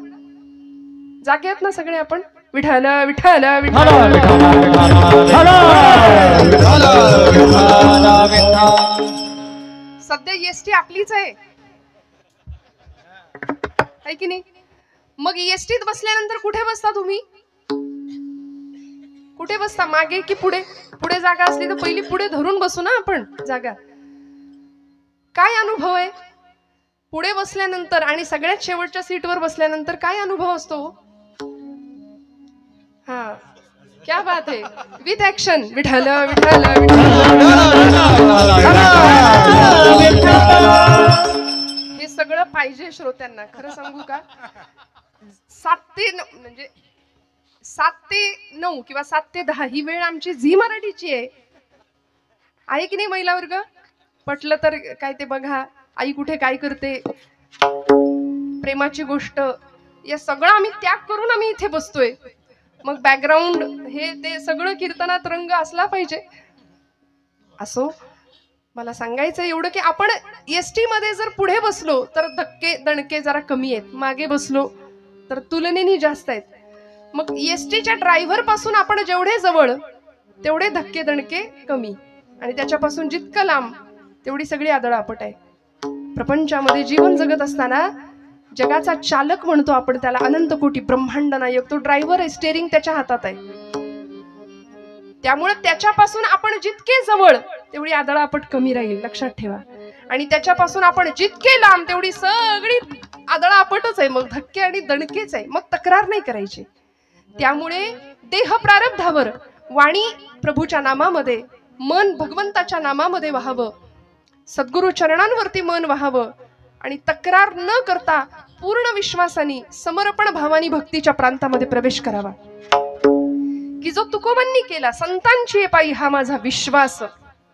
जागेत ना सगळे आपण. विठ्ठल विठ्ठल विठ्ठल. सध्या एसटी आपलीच आहे की नाही. मग एसटीत बसल्यानंतर कुठे बसता तुम्ही. कुठे बसता, मागे की पुढे. पुढे जागा असली तर पहिली पुढे धरून बसू ना आपण जागा. काय अनुभव आहे पुढे बसल्यानंतर आणि सगळ्यात शेवटच्या सीटवर बसल्यानंतर. काय अनुभव असतो. हाँ, क्या बात है. With action. विठ्ठल विठ्ठल हे सगळं पाहिजे श्रोत्यांना. खरं सांगू का, 7 ते 9 म्हणजे 7 ते 9 किंवा 7 ते 10 ही वेळ आमची झी मराठीची आहे की नाही महिला वर्ग? पटलं तर काय ते बघा, आई कुठे काय करते, प्रेमाची गोष्ट, या सगळं आम्ही त्याग करून आम्ही इथे बसतोय. मग बॅकग्राऊंड हे ते सगळं कीर्तनात रंग असला पाहिजे. असो, मला सांगायचं एवढं की आपण एसटी मध्ये जर पुढे बसलो तर धक्के दणके जरा कमी आहेत, मागे बसलो तर तुलनेने जास्त आहेत. मग एसटीच्या ड्रायव्हर पासून आपण जेवढे जवळ तेवढे धक्के दणके कमी, आणि त्याच्यापासून जितकं लांब तेवढी सगळी आदळआपट आहे. प्रपंचामध्ये जीवन जगत असताना जगाचा चालक म्हणतो आपण त्याला, अनंत कोटी ब्रह्मांड नायक, तो ड्रायव्हर आहे, स्टेअरिंग त्याच्या हातात आहे. त्यामुळे त्याच्यापासून आपण जितके जवळ तेवढी आदळआपट कमी राहील, लक्षात ठेवा. आणि त्याच्यापासून आपण जितके लांब तेवढी सगळी आदळआपटच आहे, मग धक्के आणि दणकेच आहे, मग तक्रार नाही करायची. त्यामुळे देह प्रारब्धावर, वाणी प्रभूच्या नामामध्ये, मन भगवंताच्या नामामध्ये व्हावं, सद्गुरु चरणांवरती मन व्हावं, आणि तक्रार न करता पूर्ण विश्वासाने समर्पण भावानी भक्तीच्या प्रांतामध्ये प्रवेश करावा. की जो तुकोबांनी केला, संतांची पायी हा माझा विश्वास.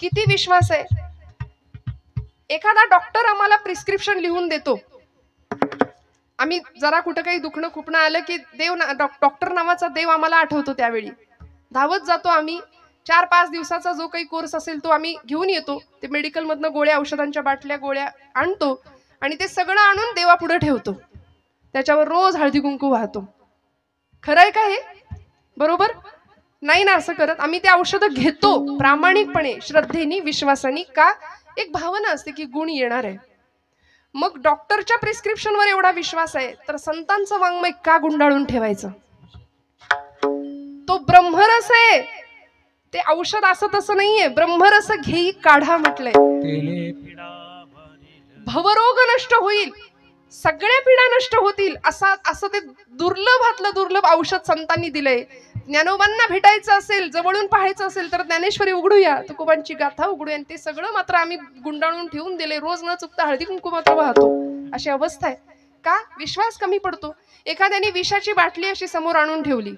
किती विश्वास आहे. एखादा डॉक्टर आम्हाला प्रिस्क्रिप्शन लिहून देतो, आम्ही जरा कुठं काही दुखणं खुपणं आलं की डॉक्टर नावाचा देव आम्हाला आठवतो. त्यावेळी धावत जातो आम्ही. 4-5 दिवसाचा जो काही कोर्स असेल तो आम्ही घेऊन येतो. ते मेडिकल मधनं गोळ्या, औषधांच्या बाटल्या, गोळ्या आणतो आणि ते सगळं आणून देवापुढे ठेवतो. त्याच्यावर रोज हळदी कुंकू वाहतो. खरं आहे का हे? बरोबर नाही ना? असं करत आम्ही ते औषधं घेतो प्रामाणिकपणे, श्रद्धेने, विश्वासाने. का? एक भावना असते की गुण येणार आहे. मग डॉक्टरच्या प्रिस्क्रिप्शनवर एवढा विश्वास आहे तर संतांचं वाङ्मय का गुंडाळून ठेवायचं? तो ब्रह्मरस आहे, ते औषध असं तसं नाहीये. ब्रह्मरस घेई काढा म्हटलंय. भवरोग नष्ट होईल, सगळ्या पीडा नष्ट होतील, असं ते दुर्लभातलं दुर्लभ औषध संतांनी दिलंय. ज्ञानोबांना भेटायचं असेल, जवळून पाहायचं असेल तर ज्ञानेश्वरी उघडूया, तुकोबांची गाथा उघडूया. ते सगळं मात्र आम्ही गुंडाळून ठेवून दिले. रोज न चुकता हळदी कुंकू मात्र वाहतो. अशी अवस्था आहे. का? विश्वास कमी पडतो. एखाद्याने विषाची बाटली अशी समोर आणून ठेवली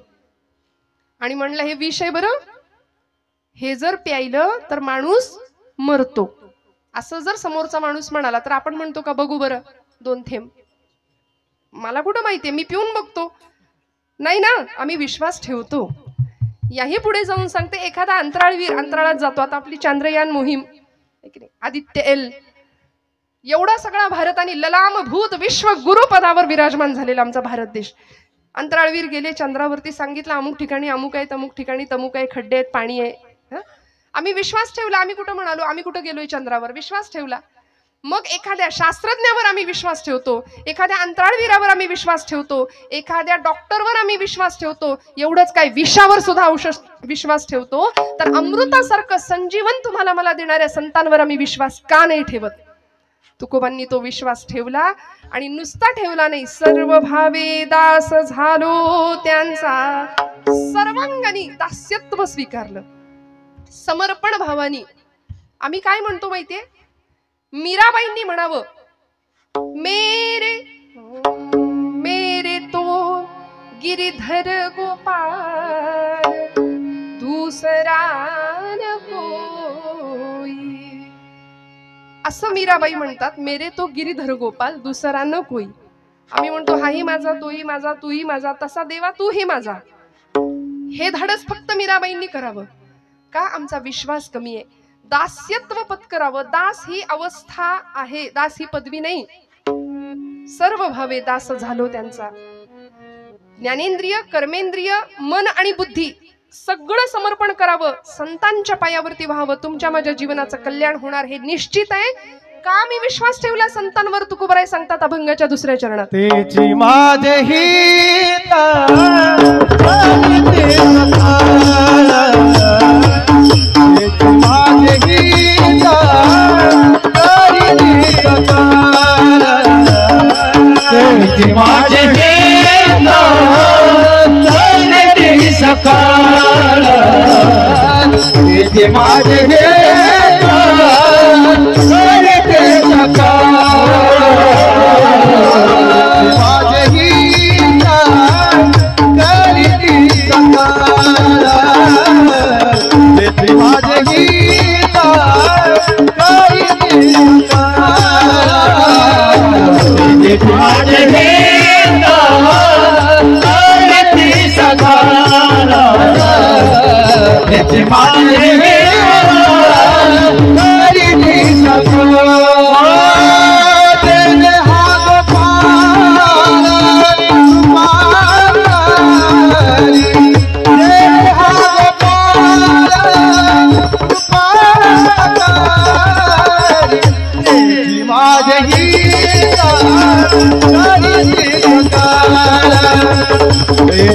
आणि म्हणलं हे विष आहे बरं, हे जर प्यायलं तर माणूस मरतो, असं जर समोरचा माणूस म्हणाला तर आपण म्हणतो का बघू बरं 2 थेंब? मला कुठं माहितीये, मी पिऊन बघतो. नाही ना, आम्ही विश्वास ठेवतो. याही पुढे जाऊन सांगते, एखादा अंतराळवीर अंतराळात जातो. आता आपली चांद्रयान मोहीम, आदित्य एल, एवढा सगळा भारताने ललाम भूत विश्व गुरुपदावर विराजमान झालेला आमचा भारत देश. अंतराळवीर गेले चंद्रावरती, सांगितलं अमुक ठिकाणी अमुक आहे, तमुक ठिकाणी तमुक आहे, खड्डे आहेत, पाणी आहे. आम्ही विश्वास ठेवला. आम्ही कुठं म्हणालो आम्ही कुठं गेलोय चंद्रावर? विश्वास ठेवला. मग एखाद्या शास्त्रज्ञावर आम्ही विश्वास ठेवतो, एखाद्या अंतराळवीरावर आम्ही विश्वास ठेवतो, एखाद्या डॉक्टरवर आम्ही विश्वास ठेवतो. एवढंच काय, विषावर सुद्धा विश्वास ठेवतो. तर अमृतासारखं संजीवन तुम्हाला मला देणाऱ्या संतांवर आम्ही विश्वास का नाही ठेवत? तुकोबांनी तो विश्वास ठेवला. आणि नुसता ठेवला नाही, सर्व भावे दास झालो त्यांचा, सर्वांगानी दास्यत्व स्वीकारलं. समर्पण भावानी. आम्ही काय म्हणतो माहितीये? मीराबाईंनी म्हणावं, मेरे मेरे तो गिरिधर गोपाल दूसरा न कोई. असं मीराबाई म्हणतात, मेरे तो गिरिधर गोपाल दूसरा न कोई. आम्ही म्हणतो हाही माझा, तोही माझा, तूही माझा, तसा देवा तूही माझा. हे धाडस फक्त मीराबाईंनी करावं. का? आमचा विश्वास कमी आहे. दास्यत्व पत्करावं. दास ही अवस्था आहे, दास ही पदवी नाही. सर्व भावे दास झालो त्यांचा. ज्ञानेंद्रिय, कर्मेंद्रिय, मन आणि बुद्धी सगळं समर्पण करावं, संतांच्या पायावरती व्हावं. तुमच्या माझ्या जीवनाचं कल्याण होणार हे निश्चित आहे. का? मी विश्वास ठेवला संतांवर. तुकोबाराय सांगतात अभंगाच्या 2ऱ्या चरणात, तेची माझे हित माझे तेथे माझे हित करीते सकाळ माझे हित करीते सकाळ तेथे माझे हित करीते सकाळ तेथे माझे हित करीते सकाळ तेथे माझे करीते सकाळ तेथे हात पारी तेथे हात पारी तेथे माझे हित करीते सकाळ तेथे माझे हित करीते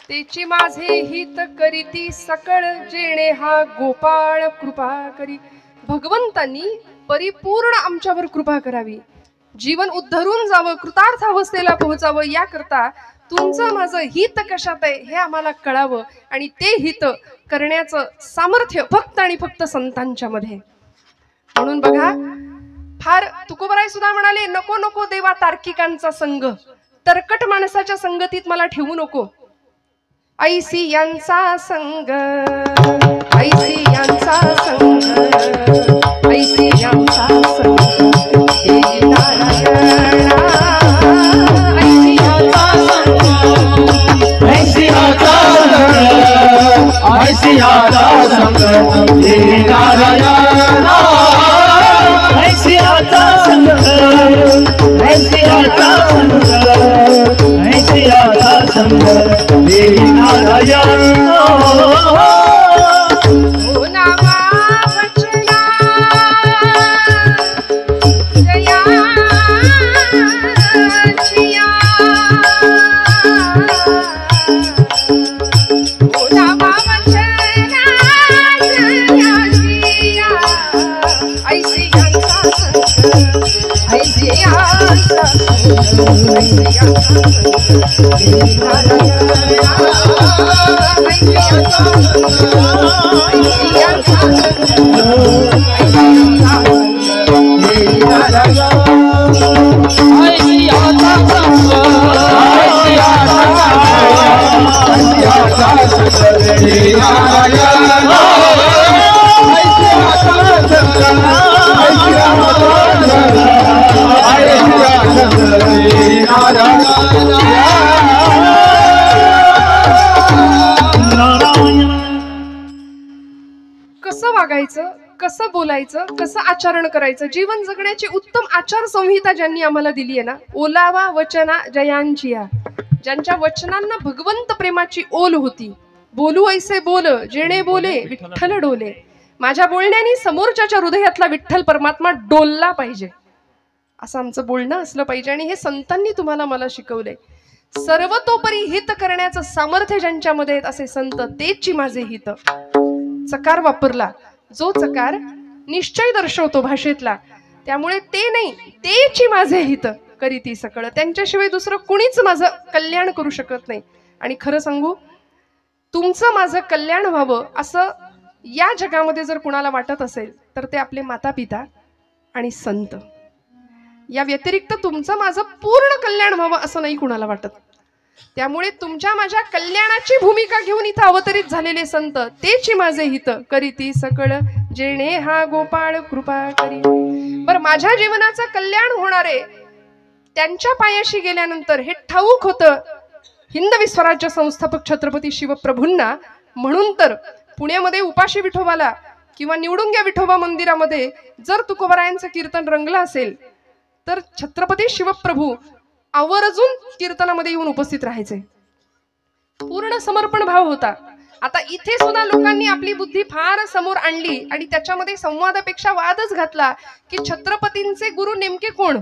तेची माझे हित करीती सकळ जेणे हा गोपाळ कृपा करी. भगवंतांनी परिपूर्ण आमच्यावर कृपा करावी, जीवन उद्धरून जावं, कृतार्थ अवस्थेला पोहोचावं, याकरता तुमचं माझं हित कशात आहे हे आम्हाला कळावं आणि ते हित करण्याचं सामर्थ्य फक्त आणि फक्त संतांच्या मध्ये. म्हणून बघा, फार तुकोबराय सुद्धा म्हणाले, नको नको देवा तार्किकांचा संग, तरकट माणसाच्या संगतीत मला ठेवू नको. ऐसी यांचा संग, ऐसी यांचा संग, ऐसी यांचा संग, हे नारायणा. ऐसी यांचा संग, ऐसी याचा संग हे नारायणा. ऐसी याचा संग, ऐसी याचा संग, ऐसी याचा संग हे नारायणा. ओ नामा वचना जयाचिया, ओ नामा वचना जयाचिया, ऐसी यांचा संग, ऐसी यांचा संग, ऐसी यांचा संग हे नारायणा. ऐसी यांचा संग, ऐसी यांचा संग, ऐसी यांचा संग हे नारायणा. ऐसी याचा संग, ऐसी याचा संग हे नारायणा. ऐसी याचा संग, ऐसी याचा संग, ऐसी याचा संग हे नारायणा. कसं वागायचं, कसं बोलायचं, कसं आचरण करायचं, जीवन जगण्याची उत्तम आचार संहिता ज्यांनी आम्हाला दिली आहे ना, ओलावा वचना जयांचिया, ज्यांच्या वचनांना भगवंत प्रेमाची ओल होती. बोलू ऐसे बोल जेणे बोले विठ्ठल डोले. माझ्या बोलण्याने समोरच्याच्या हृदयातला विठ्ठल परमात्मा डोलला पाहिजे, असं आमचं बोलणं असलं पाहिजे. आणि हे संतांनी तुम्हाला मला शिकवलंय. सर्वतोपरी हित करण्याचं सामर्थ्य ज्यांच्यामध्ये आहेत असे संत, तेची माझे हित. चकार वापरला, जो चकार निश्चय दर्शवतो भाषेतला, त्यामुळे ते नाही, तेची माझे हित करीती सकळ. त्यांच्याशिवाय दुसरं कुणीच माझं कल्याण करू शकत नाही. आणि खरं सांगू, तुमचं माझं कल्याण व्हावं असं या जगामध्ये जर कुणाला वाटत असेल तर ते आपले माता पिता आणि संत. या व्यतिरिक्त तुमचं माझं पूर्ण कल्याण व्हावं असं नाही कुणाला वाटत. त्यामुळे तुमच्या माझ्या कल्याणाची भूमिका घेऊन इथं अवतरित झालेले संत, तेची माझे हित करीती सकळ जेणे हा गोपाळ कृपा करी. बरं, माझ्या जीवनाचं कल्याण होणारे त्यांच्या पायाशी गेल्यानंतर हे ठाऊक होतं हिंदवी स्वराज्य संस्थापक छत्रपती शिवप्रभूंना. म्हणून तर पुण्यामध्ये उपाशी विठोबाला किंवा निवडुंग्या विठोबा मंदिरामध्ये जर तुकोबरायांचं कीर्तन रंगलं असेल तर छत्रपती शिवप्रभू आवर्जून कीर्तनामध्ये येऊन उपस्थित राहायचे. पूर्ण समर्पण भाव होता. आता इथे सुद्धा लोकांनी आपली बुद्धी फार समोर आणली आणि त्याच्यामध्ये संवादापेक्षा वादच घातला की छत्रपतींचे गुरु नेमके कोण,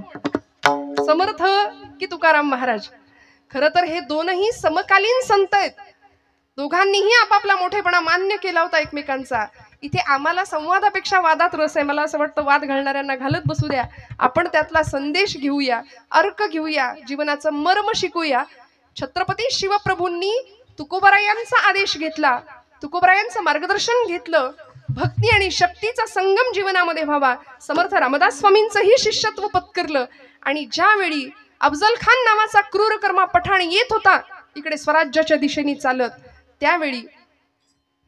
समर्थ की तुकाराम महाराज. खरं तर हे दोनही समकालीन संत आहेत. दोघांनीही आपापला मोठेपणा मान्य केला होता एकमेकांचा. इथे आम्हाला संवादापेक्षा वादात रस आहे. मला असं वाटतं वाद घालणाऱ्यांना घालत बसू द्या, आपण त्यातला संदेश घेऊया, अर्क घेऊया, जीवनाचं मर्म शिकूया. छत्रपती शिवप्रभूंनी तुकोबरायांचा आदेश घेतला, तुकोबरायांचं मार्गदर्शन घेतलं. भक्ती आणि शक्तीचा संगम जीवनामध्ये व्हावा. समर्थ रामदास स्वामींचंही शिष्यत्व पत्करलं. आणि ज्यावेळी अफजल खान नावाचा क्रूर कर्मा पठाण येत होता इकडे स्वराज्याच्या दिशेने चालत, त्यावेळी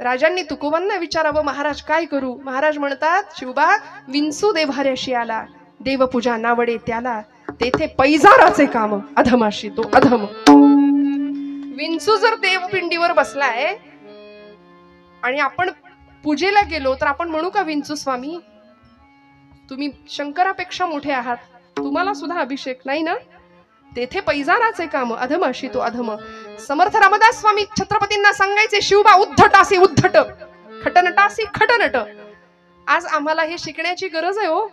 राजांनी तुकोबांना विचारावं, महाराज काय करू? महाराज म्हणतात, शिवबा विंचू देव्हाऱ्याशी आला, देवपूजा नावडे त्याला, तेथे पैजाराचे काम अधमाशी तो अधम. विंचू जर देवपिंडीवर बसलाय आणि आपण पूजेला गेलो तर आपण म्हणू का, विंचू स्वामी तुम्ही शंकरापेक्षा मोठे आहात, तुम्हाला सुद्धा अभिषेक नाही ना? तेथे पैजाराचे काम अधमाशी तो अधम. समर्थ रामदास स्वामी छत्रपतींना सांगायचे, शिवबा उद्धटासी उद्धट, खटनटासी खटनट. आज आम्हाला हे शिकण्याची गरज आहे हो.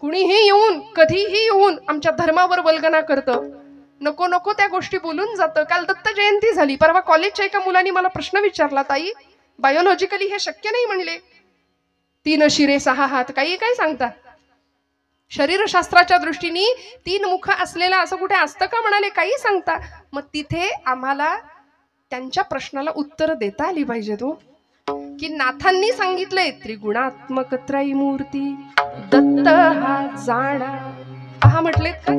कुणीही येऊन कधीही येऊन आमच्या धर्मावर वल्गना करतं, नको नको त्या गोष्टी बोलून जातं. काल दत्त जयंती झाली, परवा कॉलेजच्या एका मुलाने मला प्रश्न विचारला, ताई बायोलॉजिकली हे शक्य नाही म्हणले, 3 शिरे 6 हात, काही काय सांगता? शरीरशास्त्राच्या दृष्टीने 3 मुख असलेला असं कुठे असतं का म्हणाले, काही सांगता? मग तिथे आम्हाला त्यांच्या प्रश्नाला उत्तर देता आली पाहिजे तो, की नाथांनी सांगितलंय त्रिगुणात्मक त्रयमूर्ती दत्त हा जाणा. पहा म्हटलेत का?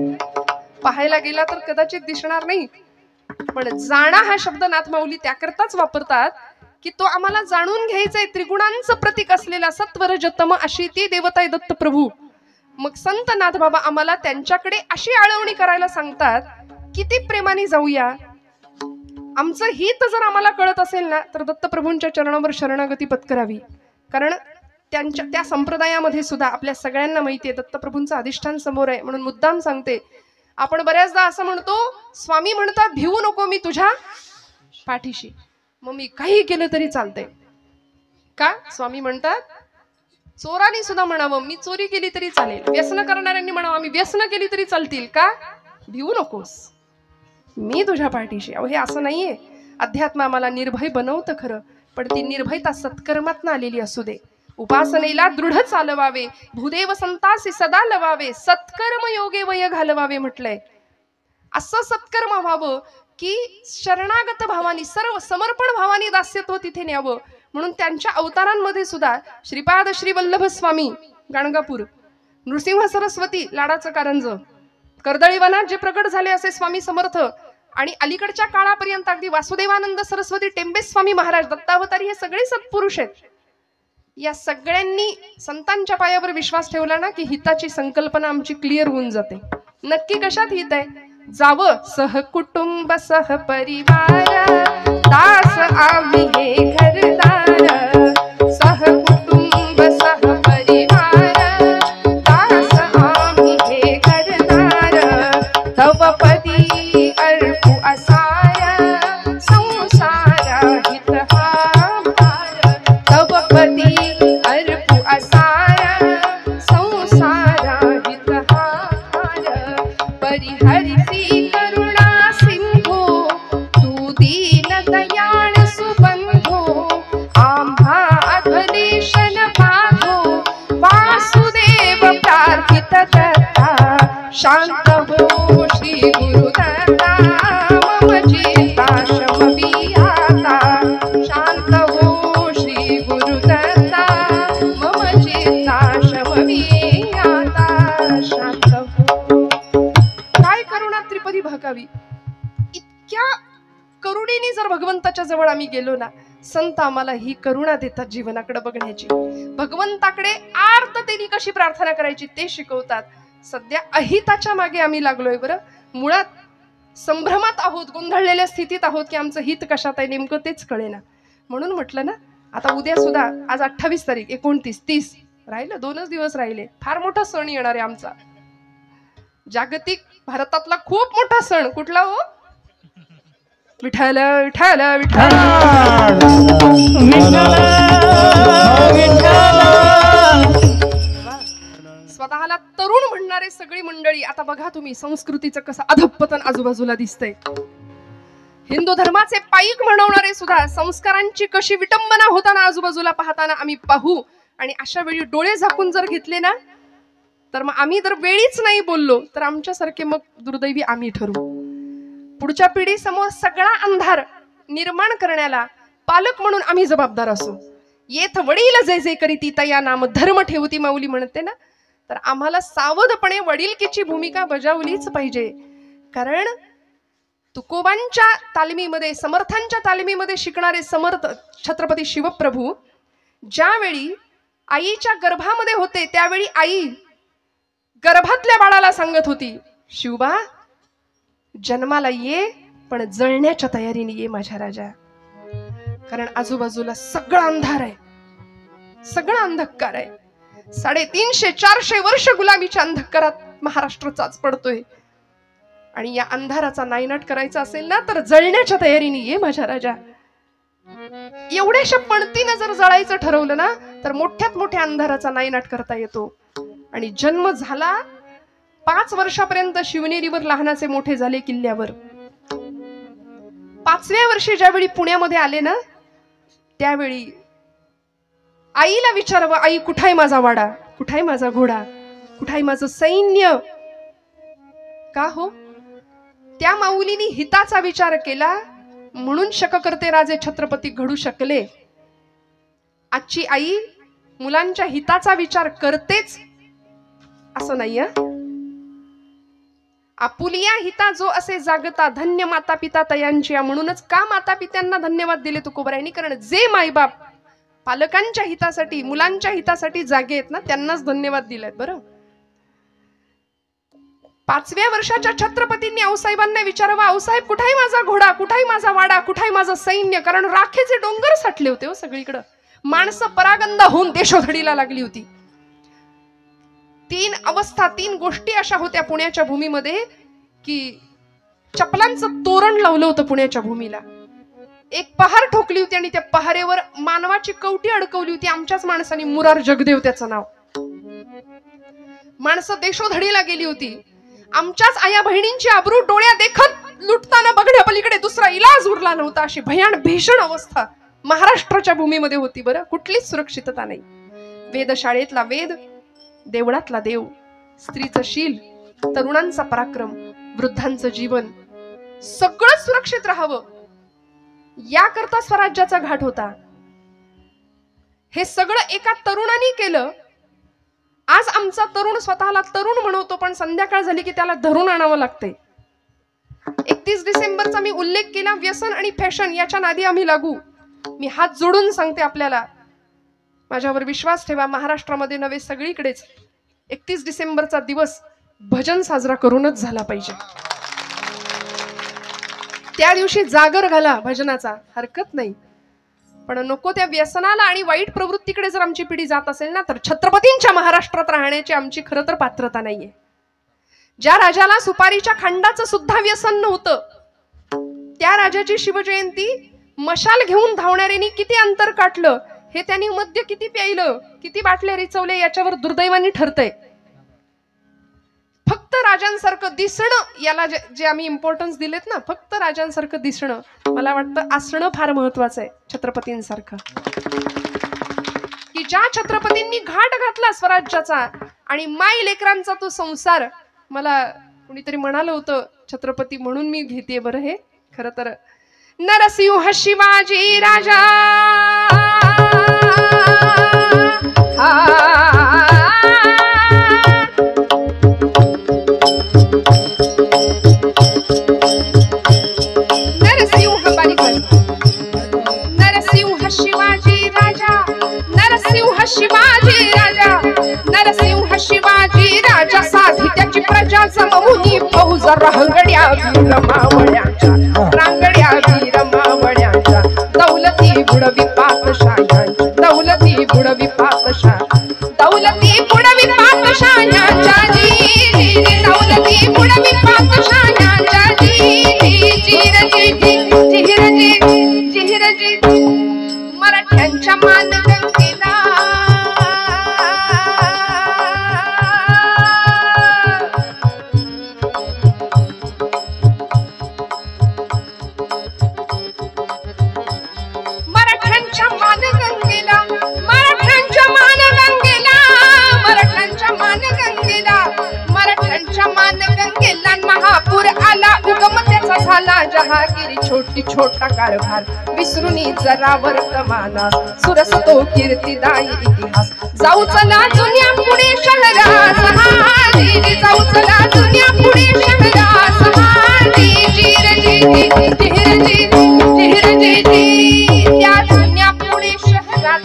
पाहायला गेला तर कदाचित दिसणार नाही, पण जाणा हा शब्द नाथमाऊली त्याकरताच वापरतात की तो आम्हाला जाणून घ्यायचंय. त्रिगुणांचं प्रतीक असलेला सत्वरजतम अशी ती देवता आहे दत्त प्रभू. मग संत नाथ बाबा आम्हाला त्यांच्याकडे अशी आळवणी करायला सांगतात, किती प्रेमाने जाऊया. आमचं हित जर आम्हाला कळत असेल ना तर दत्तप्रभूंच्या चरणावर शरणागती पत्करावी. कारण त्यांच्या त्या संप्रदायामध्ये सुद्धा आपल्या सगळ्यांना माहिती आहे दत्तप्रभूंचं अधिष्ठान समोर आहे. म्हणून मुद्दाम सांगते, आपण बऱ्याचदा असं म्हणतो, स्वामी म्हणतात भिवू नको मी तुझ्या पाठीशी, मग मी काही केलं तरी चालतंय का? स्वामी म्हणतात चोरांनी सुद्धा म्हणावं मी चोरी केली तरी चालेल, व्यसन करणाऱ्यांनी म्हणावं आम्ही व्यसन केली तरी चालतील का? भिवू नकोस, मी तुझ्या पाठीशी. अहो हे असं नाहीये. अध्यात्म आम्हाला निर्भय बनवतं खरं, पण ती निर्भयता सत्कर्मातनं आलेली असू दे. उपासनेला दृढ चालवावे, भूदेव संतासी सदा लवावे, सत्कर्म योगे वय घालवावे म्हटलंय. असं सत्कर्म व्हावं की शरणागत भावानी, सर्व समर्पण भावानी दास्यत्व तिथे न्यावं. म्हणून त्यांच्या अवतारांमध्ये सुद्धा श्रीपाद श्री वल्लभ स्वामी गाणगापूर, नृसिंह सरस्वती लाडाचं कारंज, कर्दळीवनात जे प्रकट झाले असे स्वामी समर्थ, आणि अलीकडच्या काळापर्यंत अगदी वासुदेवानंद सरस्वती, टेंबे स्वामी महाराज, दत्तावतारी, हे सगळे सत्पुरुष आहेत. या सगळ्यांनी संतांच्या पायावर विश्वास ठेवला ना की हिताची संकल्पना आमची क्लिअर होऊन जाते. नक्की कशात हित आहे? जावं सहकुटुंब सहपरिवार, दास आम्ही हे घरदार, सहकुटुंब सहपरिवार, दास आम्ही हे घरदार, तव पदी अर्पू असाय संसार हित हा भार, तव पदी अर्पू असाय संसार हित हा भार, परिहरिसी करुणा सिंधू तू दीन दयाळ सुबंधू, आम्हा अधलेशन बाधो वासुदेव प्रार्थित दत्ता, शांत हो श्री गुरुदत्ता मम चित्ता शमवी आता, शांत हो श्री गुरुदत्ता मम चित्ता शमवी आता, शांत हो. काय करुणा त्रिपदी भागावी. इतक्या करुणेने जर भगवंताच्या जवळ आम्ही गेलो ना, संत आम्हाला ही करुणा देतात जीवनाकडे बघण्याची, भगवंताकडे आर्ततेने कशी प्रार्थना करायची ते शिकवतात. सध्या अहिताच्या मागे आम्ही लागलोय बरं. मुळात संभ्रमात आहोत, गोंधळलेल्या स्थितीत आहोत की आमचं हित कशात आहे नेमकं तेच कळेना. म्हणून म्हटलं ना, आता उद्या सुद्धा, आज 28 तारीख, 29, 30 राहिलं, 2च दिवस राहिले, फार मोठा सण येणार आहे आमचा. जागतिक भारतातला खूप मोठा सण कुठला हो? विठ्ठल विठ्ठल विठ्ठल. स्वतःला तरुण म्हणणारे सगळी मंडळी, आता बघा तुम्ही संस्कृतीचं कसं अधपतन आजूबाजूला दिसतंय. हिंदू धर्माचे पाईक म्हणवणारे सुद्धा संस्कारांची कशी विटंबना होताना आजूबाजूला पाहताना आम्ही पाहू. आणि अशा वेळी डोळे झाकून जर घेतले ना, तर मग आम्ही जर वेळीच नाही बोललो तर आमच्यासारखे मग दुर्दैवी आम्ही ठरू. पुढच्या पिढी समोर सगळा अंधार निर्माण करण्याला पालक म्हणून आम्ही जबाबदार असू. येथ वडील जे जे करीती तया नाम धर्म ठेवती माऊली म्हणते ना, तर आम्हाला सावधपणे वडीलकीची भूमिका बजावलीच पाहिजे. कारण तुकोबांच्या तालमीमध्ये, समर्थांच्या तालमीमध्ये शिकणारे समर्थ छत्रपती शिवप्रभू ज्यावेळी आईच्या गर्भामध्ये होते त्यावेळी आई गर्भातल्या बाळाला सांगत होती, शिवबा जन्माला ये पण जळण्याच्या तयारीने ये माझ्या राजा. कारण आजूबाजूला सगळा अंधार आहे, सगळा अंधकार आहे. 350-400 वर्ष गुलामीच्या अंधकारात महाराष्ट्र चाच पडतोय. आणि या अंधाराचा नायनाट करायचा असेल ना, तर जळण्याच्या तयारीने ये माझ्या राजा. एवढ्याशा पणतीनं जर जळायचं ठरवलं ना, तर मोठ्यात मोठ्या अंधाराचा नायनाट करता येतो. आणि जन्म झाला 5 वर्षापर्यंत शिवनेरीवर लहानाचे मोठे झाले किल्ल्यावर. 5व्या वर्षी ज्यावेळी पुण्यामध्ये आले ना, त्यावेळी आईला विचारावं, आई कुठाय माझा वाडा, कुठाय माझा घोडा, कुठाय माझं सैन्य. का हो? त्या माऊलीनी हिताचा विचार केला म्हणून शककर्ते राजे छत्रपती घडू शकले. आजची आई मुलांच्या हिताचा विचार करतेच असं नाहीये. आपुलिया हिता जो असे जागता धन्य माता पिता तयांची. म्हणूनच का माता पित्यांना धन्यवाद दिले तुकोबरायांनी? कारण जे मायबाप पालकांच्या हितासाठी, मुलांच्या हितासाठी जागे आहेत ना, त्यांनाच धन्यवाद दिलेत. बरं, 5व्या वर्षाच्या छत्रपतींनी आऊसाहेबांना विचारावं, आऊसाहेब कुठाय माझा घोडा, कुठाय माझा वाडा, कुठाय माझं सैन्य. कारण राखेचे डोंगर साठले होते हो सगळीकडं. माणसं परागंदा होऊन देशोधडीला लागली होती. 3 अवस्था, 3 गोष्टी अशा होत्या पुण्याच्या भूमीमध्ये की चपलांचं तोरण लावलं होतं पुण्याच्या भूमीला. एक पहार ठोकली होती आणि त्या पहारेवर मानवाची कवटी अडकवली होती. आमच्याच माणसाने, मुरार जगदेव त्याचं नाव. माणसं देशोधडीला गेली होती. आमच्याच आया बहिणींची आबरू डोळ्या देखत लुटताना बघण्यापलीकडे दुसरा इलाज उरला नव्हता. अशी भीषण अवस्था महाराष्ट्राच्या भूमीमध्ये होती. बरं, कुठलीच सुरक्षितता नाही. वेदशाळेतला वेद, देवळातला देव, स्त्रीचं शील, तरुणांचा पराक्रम, वृद्धांचं जीवन, सगळं सुरक्षित राहावं याकरता स्वराज्याचा घाट होता. हे सगळं एका तरुणाने केलं. आज आमचा तरुण स्वतःला तरुण म्हणवतो, पण संध्याकाळ झाली की त्याला धरून आणावं लागते. 31 डिसेंबरचा मी उल्लेख केला. व्यसन आणि फॅशन याच्या नादी आम्ही लागू. मी हात जोडून सांगते आपल्याला, माझ्यावर विश्वास ठेवा. महाराष्ट्रामध्ये नव्हे सगळीकडेच 31 डिसेंबरचा दिवस भजन साजरा करूनच झाला पाहिजे. त्या दिवशी जागर घाला भजनाचा, हरकत नाही. पण नको त्या व्यसनाला आणि वाईट प्रवृत्तीकडे जर आमची पिढी जात असेल ना, तर छत्रपतींच्या महाराष्ट्रात राहण्याची आमची खरं तर पात्रता नाहीये. ज्या राजाला सुपारीच्या खांडाचं सुद्धा व्यसन नव्हतं, त्या राजाची शिवजयंती मशाल घेऊन धावणाऱ्यांनी किती अंतर काटलं, हे त्यांनी मद्य किती प्यायलं, किती बाटल्या रिचवले, याच्यावर दुर्दैवाने ठरतंय. फक्त राजांसारखं दिसणं, याला जे आम्ही इम्पॉर्टन्स दिलेत ना, फक्त राजांसारखं दिसणं, मला वाटतं असणं फार महत्वाचं आहे छत्रपतींसारखं. की ज्या छत्रपतींनी घाट घातला स्वराज्याचा आणि माई लेकरांचा तो संसार. मला कुणीतरी म्हणालं होतं छत्रपती म्हणून मी घेते. बरं, हे खरं तर नरसिंह शिवाजी राजा नरसिंह शिवाजी राजा साधी त्याची प्रजा जमवूनी फौज रांगड्या वीर मावळ्यांच्या, रांगड्या वीर मावळ्यांच्या. दौलती बुडवी पातशाह्यांच्या, दौलती बुडवी पातशाह, दौलती बुडवी पातशाह्यांच्या जी, दौलती रवी पातशाण्याच्या झिरजी मराठ्यांच्या मानगंगेला मराठ्यांच्या मानगंगेला महापूर आला उगम त्याचा झाला जहागिरी छोटी छोटा कारभार विसरुनी जरा वर्तमाना सुरस तो कीर्तिदायी इतिहास जाऊ चला जुन्या पुणे शहरात जाऊ चला जुन्या पुणे शहरात त्या जुन्या पुणे शहरात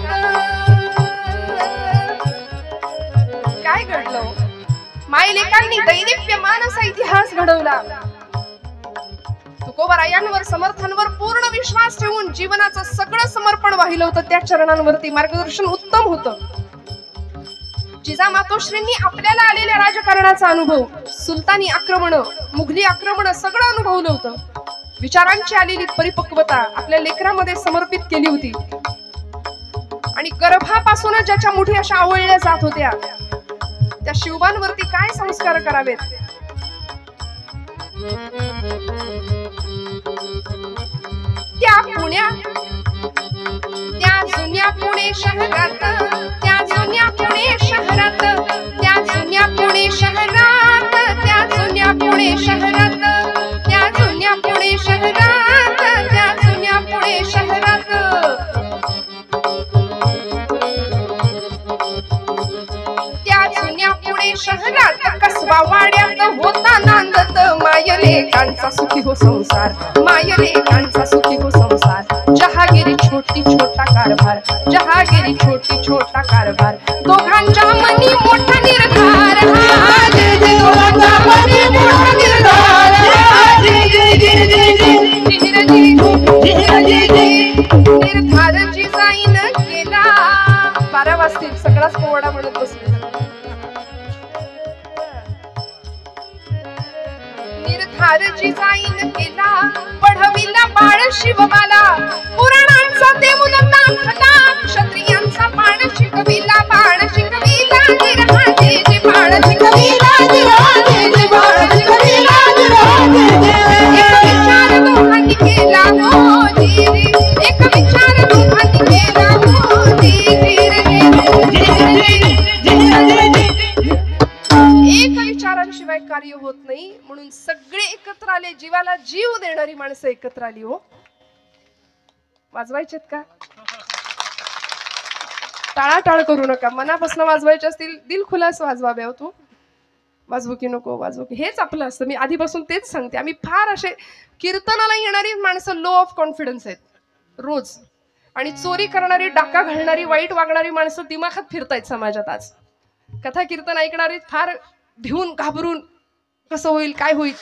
काय घडलं मायलेकांनी दैदिप्यमान असा इतिहास घडवला तुकोबरायांवर समर्थांवर पूर्ण विश्वास ठेवून जीवनाचं सगळं समर्पण वाहिलं होतं त्या चरणांवरती मार्गदर्शन उत्तम होतं जिजामातोश्रींनी आपल्याला आलेल्या राजकारणाचा अनुभव सुलतानी आक्रमण मुघली आक्रमण सगळं अनुभवलं होतं विचारांची आलेली परिपक्वता आपल्या लेकरामध्ये समर्पित केली होती आणि गर्भापासूनच ज्याच्या मुठी अशा आवळल्या जात होत्या त्या शिवबांवरती काय संस्कार करावेत त्या जुन्या पुणे शहरात त्या जुन्या पुणे शहरात त्या जुन्या पुणे शहरात त्या जुन्या पुणे शहरात त्या जुन्या पुणे शहरात त्या जुन्या पुणे शहरात पुणे शहरात कसबा वाड्यात होता नांदत मायलेकांचा सुखी हो संसार मायलेकांचा सुखी हो संसार जहागिरी छोटी छोटा कारभार जहागिरी छोटी छोटा कारभार दोघांच्या मनी मोठा निर्धार निर्धार जिजाईन केला 12 वाजतील सगळाच पोवाडा म्हणत बसले निर्धार जिजाईन केला पढविला बाळ शिवबाला पुराणांचा देऊन दाखला क्षत्रियांचा बाण शिकविला निर्हाजे जे बाळ शिकविला एक विचार दोघांनी केला हो धीरे एक विचार दोघांनी केला हो धीरे एक विचारांशिवाय कार्य होत नाही म्हणून सगळे एकत्र आले जीवाला जीव देणारी माणसं एकत्र आली हो वाजवायचेत का टाळाटाळ करू नका मनापासून वाजवायचे असतील दिल खुलास वाजवावे हो तू वाजवू की नको वाजवू की हेच आपलं असतं मी आधीपासून तेच सांगते आम्ही फार असे कीर्तनाला येणारी माणसं लो ऑफ कॉन्फिडन्स आहेत रोज आणि चोरी करणारी डाका घालणारी वाईट वागणारी माणसं दिमाखात फिरतायत समाजात आज कथा कीर्तन ऐकणारी फार भिवून घाबरून कसं होईल काय होईल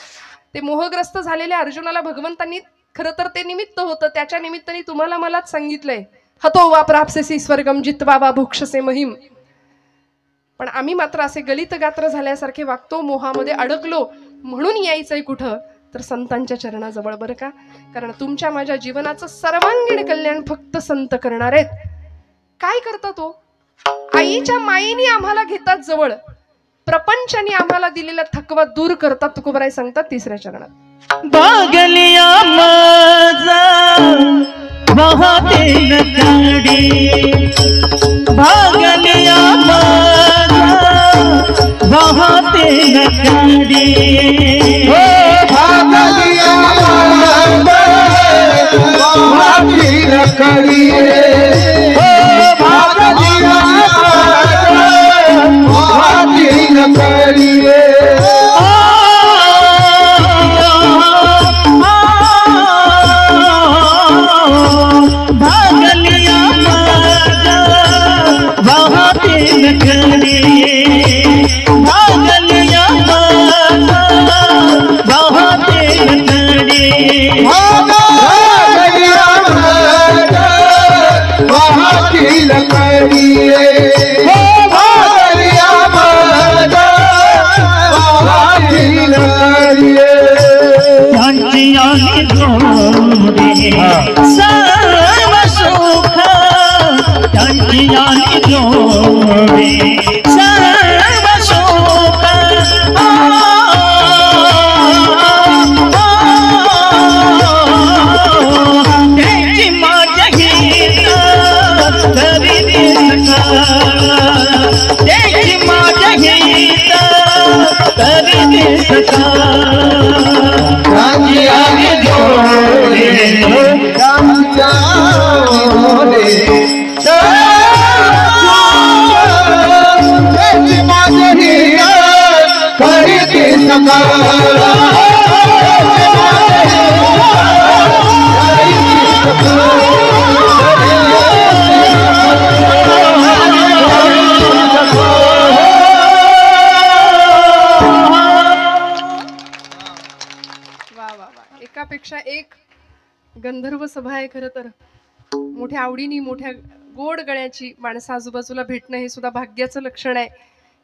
ते मोहग्रस्त झालेल्या अर्जुनाला भगवंतांनी खरं तर ते निमित्त होतं त्याच्या निमित्ताने तुम्हाला मलाच सांगितलंय हतो वा प्राप्सेसी स्वर्गम जित्वा वा भुक्षसे महिम पण आम्ही मात्र असे गलित गात्र झाल्यासारखे वागतो मोहामध्ये अडकलो म्हणून यायचंय कुठं तर संतांच्या चरणाजवळ बरं का कारण तुमच्या माझ्या जीवनाचं सर्वांगीण कल्याण फक्त संत करणार आहेत काय करता तो आईच्या मायेने आम्हाला घेतात जवळ प्रपंचाने आम्हाला दिलेला थकवा दूर करतात तुकोबराय सांगतात 3ऱ्या चरणात बागलिया माझा वाहते नकाडी बागलिया माझा वाहते नकाडी हो बागलिया माझा वाहते नकाडी हो बागलिया वाहते नकाडी गंधर्व सभा आहे खरं तर. मोठ्या आवडीनी मोठ्या गोड गळ्याची माणसं आजूबाजूला भेटणं हे सुद्धा भाग्याचं लक्षण आहे.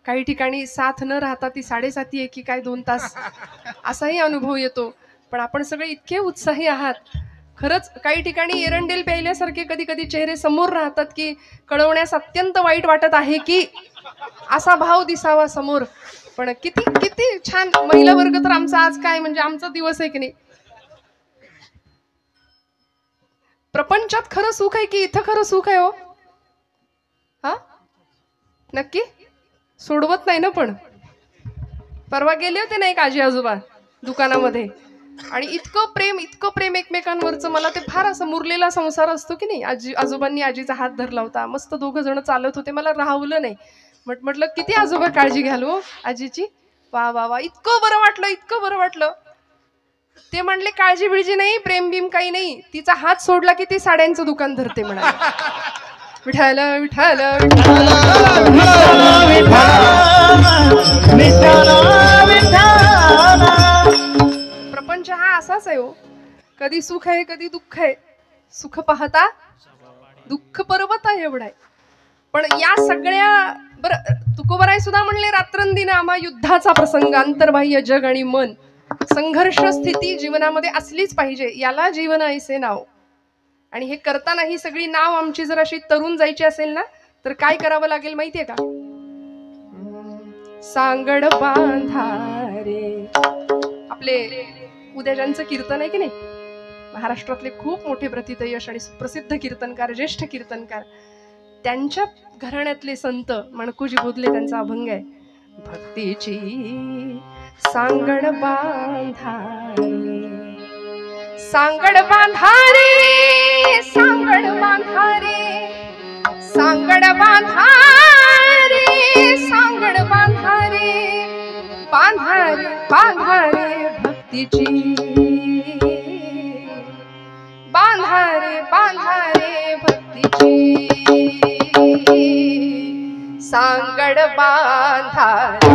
काही ठिकाणी साथ न राहता ती 7:30 आहे की काय 2 तास असाही अनुभव येतो. पण आपण सगळे इतके उत्साही आहात. खरंच काही ठिकाणी एरंडेल प्यायल्यासारखे कधी कधी चेहरे समोर राहतात की कळवण्यास अत्यंत वाईट वाटत आहे की असा भाव दिसावा समोर. पण किती किती छान महिला वर्ग तर आमचा आज काय म्हणजे आमचा दिवस आहे की नाही. प्रपंचात खरं सुख आहे की इथं खरं सुख आहे हो? हा नक्की सोडवत नाही ना. पण परवा गेले होते ना एक आजी आजोबा दुकानामध्ये आणि इतकं प्रेम एकमेकांवरचं. मला ते फार असं मुरलेला संसार असतो की नाही. आजी आजोबांनी आजीचा हात धरला होता. मस्त 2 जण चालत होते. मला राहवलं नाही. म्हटलं किती आजोबा काळजी घ्याल हो आजीची. वा वा वा इतकं बरं वाटलं. ते म्हणले काळजी बिळजी नाही प्रेम बिम काही नाही. तिचा हात सोडला की ती साड्यांचं दुकान धरते म्हणाले. विठाल विठाल प्रपंच हा असाच आहे हो. कधी सुख आहे कधी दुःख आहे. सुख पाहता दुःख पर्वता एवढा आहे. पण या सगळ्या बरं तुकोबराय सुद्धा म्हणले रात्रंदिन आम्हा युद्धाचा प्रसंग अंतर्बाह्य जग आणि मन संघर्ष स्थिती जीवनामध्ये असलीच पाहिजे. याला जीवन ऐसे नाव. आणि हे करताना ही सगळी नाव आमची जर अशी तरुण जायची असेल ना तर काय करावं लागेल माहितीये का. सांगड बांधारे आपले उद्या ज्यांचं कीर्तन आहे की नाही महाराष्ट्रातले खूप मोठे प्रथितयश आणि सुप्रसिद्ध कीर्तनकार ज्येष्ठ कीर्तनकार त्यांच्या घराण्यातले संत मणकूजी बोधले त्यांचा अभंग आहे. भक्तीची सांगड बांधारे सांगड बांधारे सांगड बांधारे सांगड बांधारे सांगड बांधारे बांधारे बांधारे भक्तीची बांधारे बांधारे भक्तीची सांगड बांधारे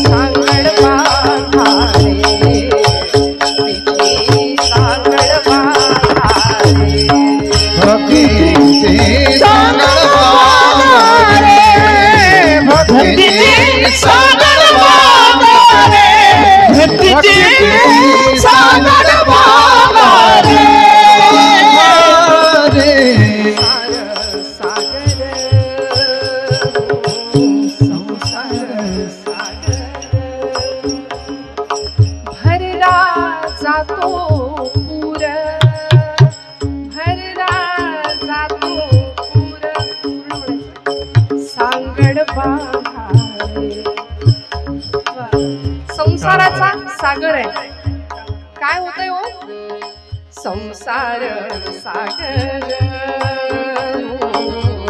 सांगड बांधारे सांगड बांधारे भक्तीची सांगड बांधारे भक्तीची सांगड बांधारे भक्तीची सांगड बांधारे संसाराचा सागर आहे. काय होतंय हो संसार सागर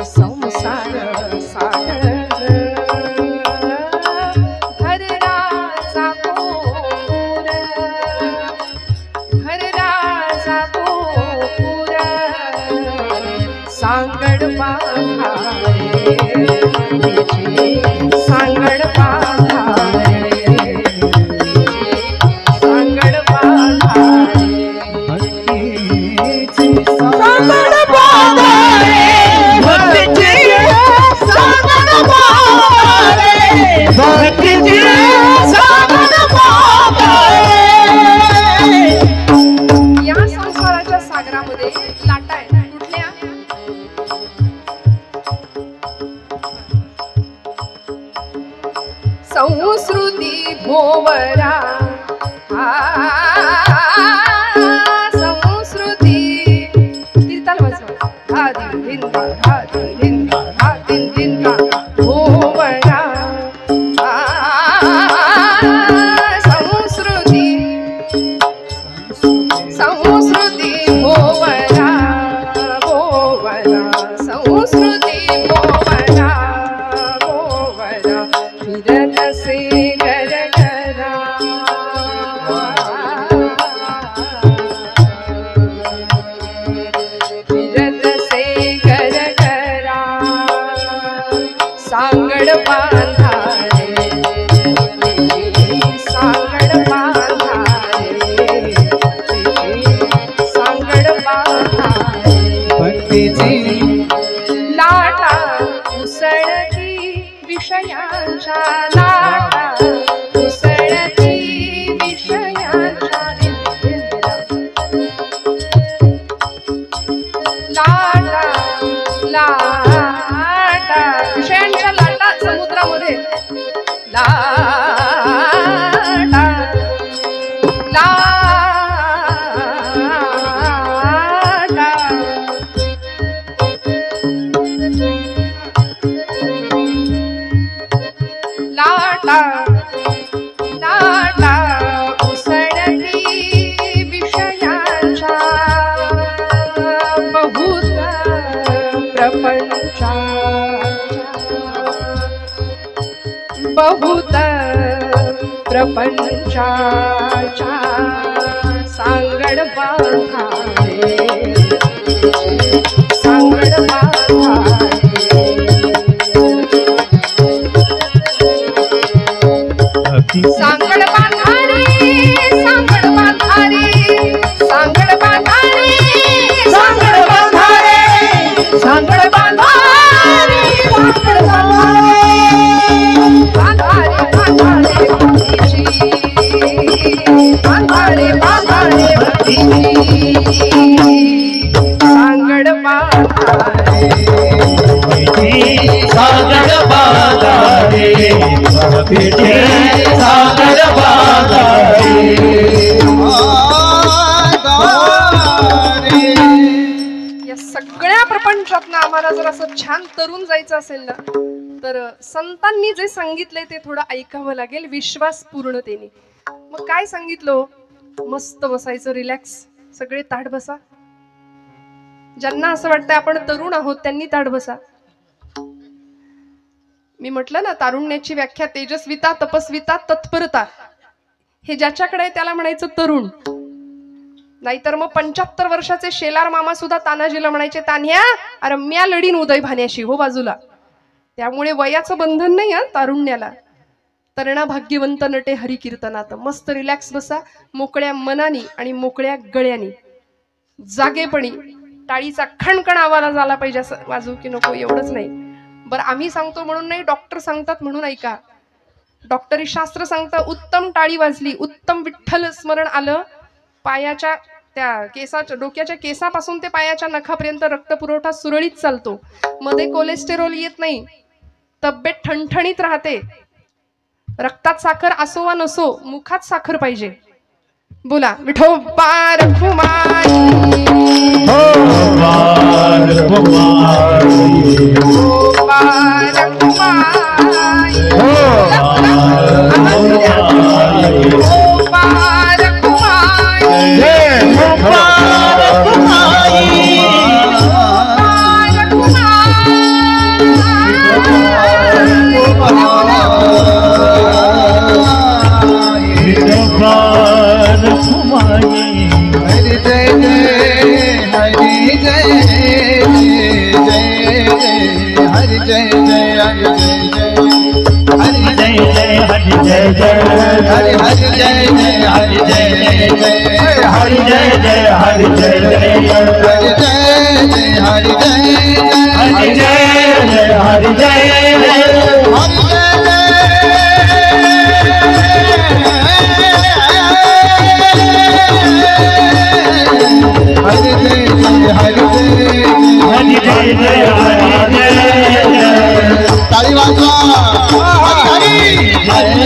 संसार सागर भरला जातो पूर भरला जातो पूर सांगड बांधारे सांगड बांधारे सांगड बांधारे सांगड बांधारे भक्तीची सांगड बांधारे भक्तीची सांगड बांधारे. या संसाराच्या सागरामध्ये लाटा आहेत कुठल्या संस्कृती भोवरा संस्कृती तीर्थाल वाजवा हा दिन दिन हा दिन दिन हा दिन दिन भोवरा संस्कृती संस्कृती भोवरा भोवरा संस्कृती भोवरा भोवरा फिरत से गर गरा फिरत से गर गरा सांगड बांधारे सांगड बांधारे बहुत प्रपंचाच्या सांगड बांधारे सांगड बांधारे सांगड बांधारे सांगड बांधारे सांगड बांधारे सांगड बांधारे सांगड बांधारे सांगड बांधारे बांधारे बांधारे बांधारे सांगड बांधारे सागर बांधारे सागर बांधारे या सगळ्या प्रपंचातनं आम्हाला जर असं छान तरुण जायचं असेल ना तर संतांनी जे सांगितलंय ते थोडं ऐकावं लागेल विश्वास पूर्णतेने. मग काय सांगितलं? मस्त बसायचं, रिलॅक्स, सगळे ताठ बसा. ज्यांना असं वाटतंय आपण तरुण आहोत त्यांनी ताठ बसा. मी म्हटलं ना तारुण्याची व्याख्या तेजस्विता, तपस्विता, तत्परता. हे ज्याच्याकडे आहे त्याला म्हणायचं तरुण. नाहीतर मग 75 वर्षाचे शेलार मामा सुद्धा तानाजीला म्हणायचे, तान्ह्या अरे म्या लढीन उदय भाण्याशी, हो बाजूला. त्यामुळे वयाचं बंधन नाही हा तारुण्याला. तरणा भाग्यवंत नटे हरिकीर्तनात. मस्त रिलॅक्स बसा, मोकळ्या मनानी आणि मोकळ्या गळ्यानी, जागेपणी. टाळीचा खणखण आवाज झाला पाहिजे, असं वाजू की नको एवढंच नाही. बरं आम्ही सांगतो म्हणून नाही, डॉक्टर सांगतात म्हणून ऐका. डॉक्टरी शास्त्र सांगतं उत्तम टाळी वाजली, उत्तम विठ्ठल स्मरण आलं, पायाच्या त्या केसाच्या डोक्याच्या केसापासून ते पायाच्या नखापर्यंत रक्तपुरवठा सुरळीत चालतो, मध्ये कोलेस्टेरॉल येत नाही, तब्येत ठणठणीत राहते. रक्तात साखर असो वा नसो, मुखात साखर पाहिजे. बोला विठोबा रखुमाई, विठोबा रखुमाई, विठोबा रखुमाई, विठोबा हरि जय जय हरि जय जय हरि जय जय हरि जय जय हरि जय जय हरि हरि जय जय हरि जय जय हरि जय जय हरि जय जय हरि जय जय हरि जय हरि जय जय हरि जय ताली वाजवा हरि हरि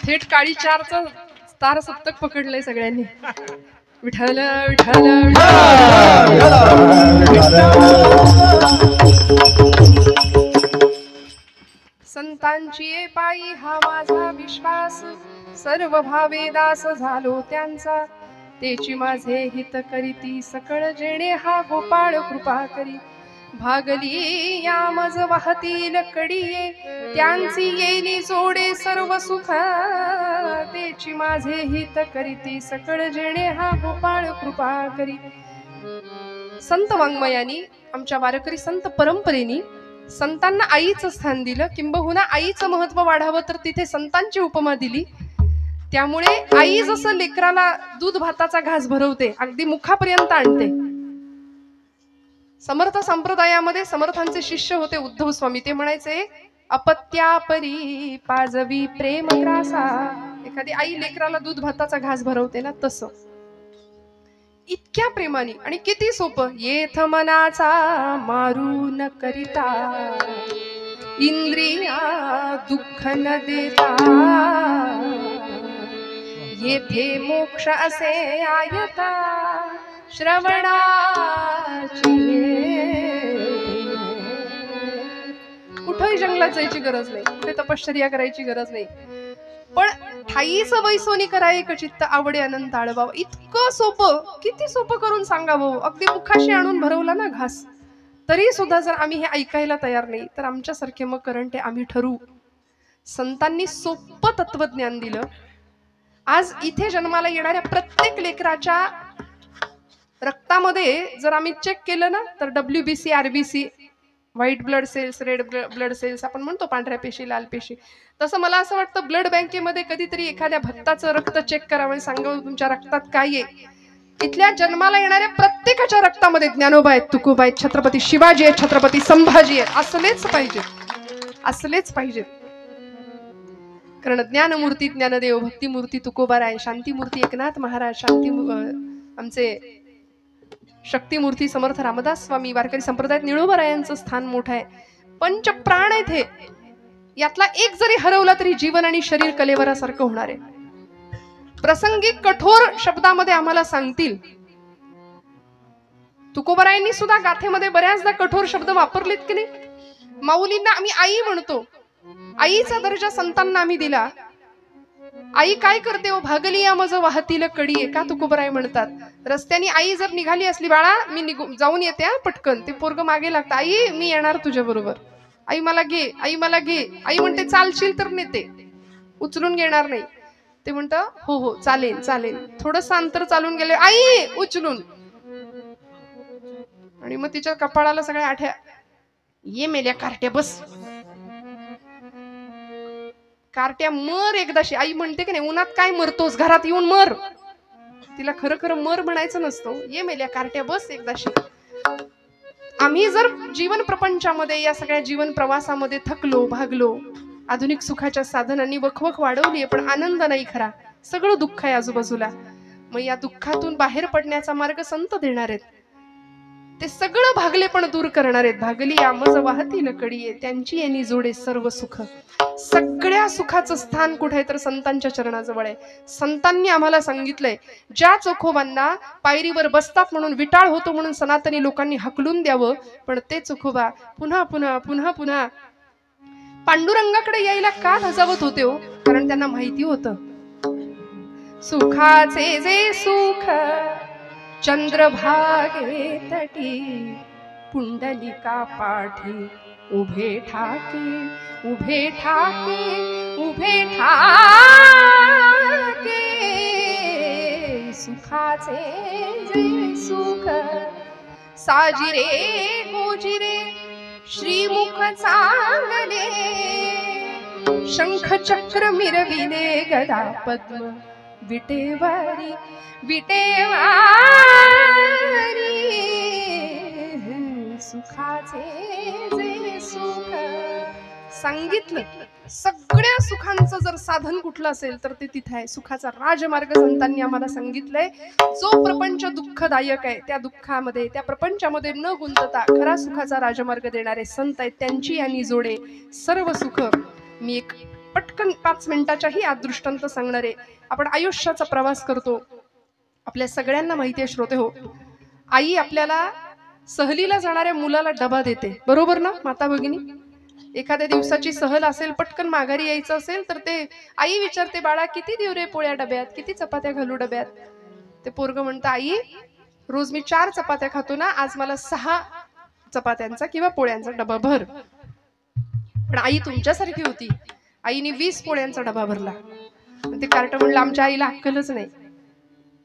थेट काळी चारचा तार सप्तक पकडलंय सगळ्यांनी. विठ्ठल विठ्ठल संतांची ये पायी हा माझा विश्वास, सर्व भावे दास झालो त्यांचा. तेची माझे हित करीती सकळ जेणे हा गोपाळ कृपा करी. भागली या मज वाहतील कडिये, त्यांची येली जोडे सर्व सुख. तेची माझे हित करीती सकळ जेणे हा गोपाळ कृपा करी. संत वाङ्मयानी, आमच्या वारकरी संत परंपरेनी संतांना आईचं स्थान दिलं, किंबहुना आईचं महत्व वाढावं तर तिथे संतांची उपमा दिली. त्यामुळे आई जसं लेकराला दूध भाताचा घास भरवते, अगदी मुखापर्यंत आणते. समर्थ संप्रदायामध्ये समर्थांचे शिष्य होते उद्धव स्वामी. ते म्हणायचे, अपत्यापरी पाजवी प्रेम ग्रासा. एखादी आई लेकराला दूध भाताचा घास भरवते ना, तसं इतक्या प्रेमाने. आणि किती सोपं. येथ मनाचा मारू न करिता, इंद्रिया दुःख न देता. येथे मोक्ष असे आयता, श्रवणाची. कुठेही जंगलात जायची गरज नाही, कुठे तपश्चर्या करायची गरज नाही. पण ठाईच वैसोनी कराय चित्त आवडे अनंत आळवावं. इतकं सोपं, किती सोपं करून सांगावं. अगदी मुखाशी आणून भरवला ना घास, तरी सुद्धा जर आम्ही हे ऐकायला तयार नाही तर आमच्यासारखे मग करंटे आम्ही ठरू. संतांनी सोपं तत्वज्ञान दिलं. आज इथे जन्माला येणाऱ्या प्रत्येक लेकराच्या रक्तामध्ये जर आम्ही चेक केलं ना, तर WBC, RBC, white blood cells, red blood cells आपण म्हणतो, पांढऱ्या पेशी, लाल पेशी, तसं मला असं वाटतं ब्लड बँकेमध्ये कधीतरी एखाद्या भक्ताचं रक्त चेक करावं आणि सांगावं तुमच्या रक्तात काय आहे. इथल्या जन्माला येणाऱ्या प्रत्येकाच्या रक्तामध्ये ज्ञानोबा आहेत, तुकोबा आहेत, छत्रपती शिवाजी आहेत, छत्रपती संभाजी आहेत. असलेच पाहिजेत, असलेच पाहिजेत. कारण ज्ञानमूर्ती ज्ञानदेव, भक्तिमूर्ती तुकोबाराय, शांतीमूर्ती एकनाथ महाराज, आमचे शक्तिमूर्ती समर्थ रामदास स्वामी. वारकरी संप्रदायात निळोबारायांचं स्थान मोठं आहे. पंचप्राण आहेत हे. यातला एक जरी हरवला तरी जीवन आणि शरीर कलेवरासारखं होणार आहे. प्रसंगी कठोर शब्दामध्ये आम्हाला सांगतील. तुकोबारायांनी सुद्धा गाथेमध्ये बऱ्याचदा कठोर शब्द वापरलेत की नाही. माऊलींना आम्ही आई म्हणतो, आईचा दर्जा संतांना आम्ही दिला. आई काय करते हो, भागली या मज वाहतील कडिये. का तुकोबाराय म्हणतात, रस्त्याने आई जर निघाली असली, बाळा मी जाऊन येते पटकन, ते पोरग मागे लागतं, आई मी येणार तुझ्या बरोबर, आई मला घे, आई मला घे. आई म्हणते चालशील तर नेते, उचलून घेणार नाही. ते म्हणतं हो हो चालेल चालेल. थोडंसं अंतर चालून गेले, आई उचलून. आणि मग तिच्या कपाळाला सगळ्या आठ्या, ये मेल्या कार्ट्या बस, कार्ट्या मर एकदाशी. आई म्हणते की नाही, उन्हात काय मरतोस, घरात येऊन मर. तिला खरं खरं मर म्हणायचं नसतं, ये मेल्या कार्ट्या बस एकदाशी. आम्ही जर जीवन प्रपंचामध्ये, या सगळ्या जीवन प्रवासामध्ये थकलो, भागलो, आधुनिक सुखाच्या साधनांनी वखवख वाढवली, पण आनंद नाही खरा, सगळं दुःख आहे आजूबाजूला. मग या दुःखातून बाहेर पडण्याचा मार्ग संत देणार आहेत. ते सगळं भागले पण दूर करणार आहेत. भागली या मज वाहतील कडिये, त्यांची यांनी जोडे सर्व सुख. सगळ्या सुखाचं स्थान कुठे आहे तर संतांच्या चरणाजवळ आहे. संतांनी आम्हाला सांगितलंय, ज्या चोखोबांना पायरीवर बसतात म्हणून विटाळ होतो म्हणून सनातनी लोकांनी हकलून द्यावं, पण ते चोखोबा पुन्हा पुन्हा पुन्हा पुन्हा पांडुरंगाकडे यायला का धजावत होते हो? कारण त्यांना माहिती होतं, सुखाचे जे सुख चंद्रभागे तटी, पुंडलिका पाठी उभे ठाके, उभे ठाके, उभे ठाके. सुखाचे जे सुख साजिरे गोजिरे, श्रीमुख चांगले, शंख चक्र मिरविले, गदा पद्म विटेवारी, विटेवारी. सुखाचे जे सुख सांगितलं. सगळ्या सुखांचं जर साधन कुठलं असेल तर ते तिथे आहे. सुखाचा राजमार्ग संतांनी आम्हाला सांगितलंय. जो प्रपंच दुःखदायक आहे, त्या दुःखामध्ये, त्या प्रपंचामध्ये न गुंतता खरा सुखाचा राजमार्ग देणारे संत आहेत. त्यांची यांनी जोडे सर्व सुख. मी एक पटकन 5 मिनिटाच्याही आत दृष्टांत सांगणारे. आपण आयुष्याचा प्रवास करतो. आपल्या सगळ्यांना माहिती आहे श्रोते हो, आई आपल्याला सहलीला जाणाऱ्या मुलाला डबा देते, बरोबर ना माता भगिनी? एखाद्या दिवसाची सहल असेल, पटकन माघारी यायचं असेल तर ते आई विचारते, बाळा किती देऊ रे पोळ्या डब्यात, किती चपात्या घालू डब्यात? ते पोरग म्हणतं, आई रोज मी 4 चपात्या खातो ना, आज मला 6 चपात्यांचा किंवा पोळ्यांचा डबा भर. पण आई तुमच्यासारखी होती, आईने 20 पोळ्यांचा डबा भरला. ते कार्ट म्हणलं, आमच्या आईला अक्कलच नाही,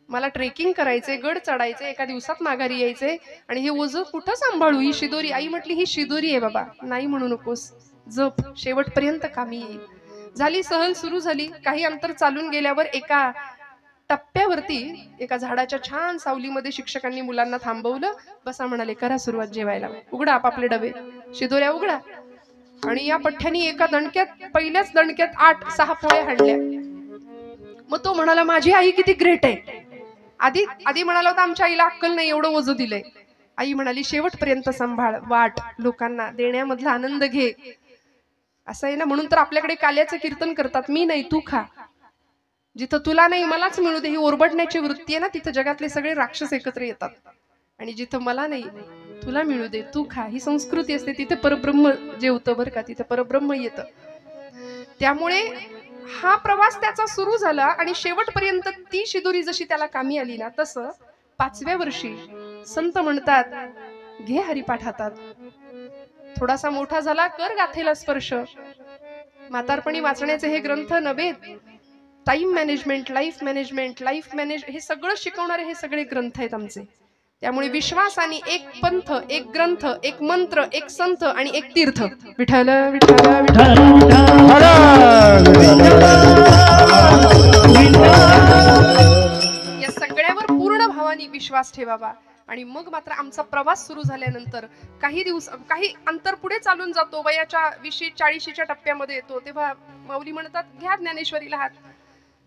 मला ट्रेकिंग करायचे, गड चढायचे, एका दिवसात माघारी यायचे आणि हे ओझं कुठं सांभाळू, ही शिदोरी. आई म्हटली, ही शिदोरी आहे बाबा, नाही म्हणू नकोस, जप, शेवटपर्यंत कामी येईल. झाली सहल सुरू झाली. काही अंतर चालून गेल्यावर एका टप्प्यावरती एका झाडाच्या छान सावलीमध्ये शिक्षकांनी मुलांना थांबवलं. बसा म्हणाले, करा सुरुवात जेवायला, उघडा आपापले डबे, शिदोऱ्या उघडा. आणि या पठ्ठ्यानी एका दणक्यात, पहिल्याच दणक्यात 8-6 पोळ्या हाणल्या. मग तो म्हणाला, माझी आई किती ग्रेट आहे. आधी म्हणाला होता, आमच्या आईला अक्कल नाही, एवढं ओझं दिलंय. आई म्हणाली, शेवटपर्यंत सांभाळ, वाट, लोकांना देण्यामधला आनंद घे. असं आहे ना, म्हणून तर आपल्याकडे काल्याचं कीर्तन करतात, मी नाही तू खा. जिथं तुला नाही मलाच मिळू दे, ही ओरबडण्याची वृत्ती आहे ना, तिथं जगातले सगळे राक्षस एकत्र येतात. आणि जिथं मला नाही तुला मिळू दे, तू खा, ही संस्कृती असते. तिथे परब्रह्म जेवतं बरं का, तिथं परब्रह्म येतं. त्यामुळे हा प्रवास त्याचा सुरू झाला आणि शेवटपर्यंत ती शिदोरी जशी त्याला कामी आली ना, तसं 5व्या वर्षी संत म्हणतात, घे हरिपाठ हातात, थोडासा मोठा झाला कर गाथेला स्पर्श. म्हातारपणी वाचण्याचे हे ग्रंथ नव्हे, टाइम मॅनेजमेंट, लाईफ मॅनेजमेंट, हे सगळं शिकवणारे हे सगळे ग्रंथ आहेत आमचे. त्यामुळे विश्वासाने एक पंथ, एक ग्रंथ, एक मंत्र, एक संत आणि एक तीर्थ. विठ्ठल विठ्ठल विठ्ठल. या सगळ्यावर पूर्ण भावाने विश्वास ठेवावा. आणि मग मात्र आमचा प्रवास सुरू झाल्यानंतर काही अंतर पुढे चालून जातो, वयाच्या 20-40च्या टप्प्यामध्ये येतो, तेव्हा माऊली म्हणतात, घ्या ज्ञानेश्वरीला हात,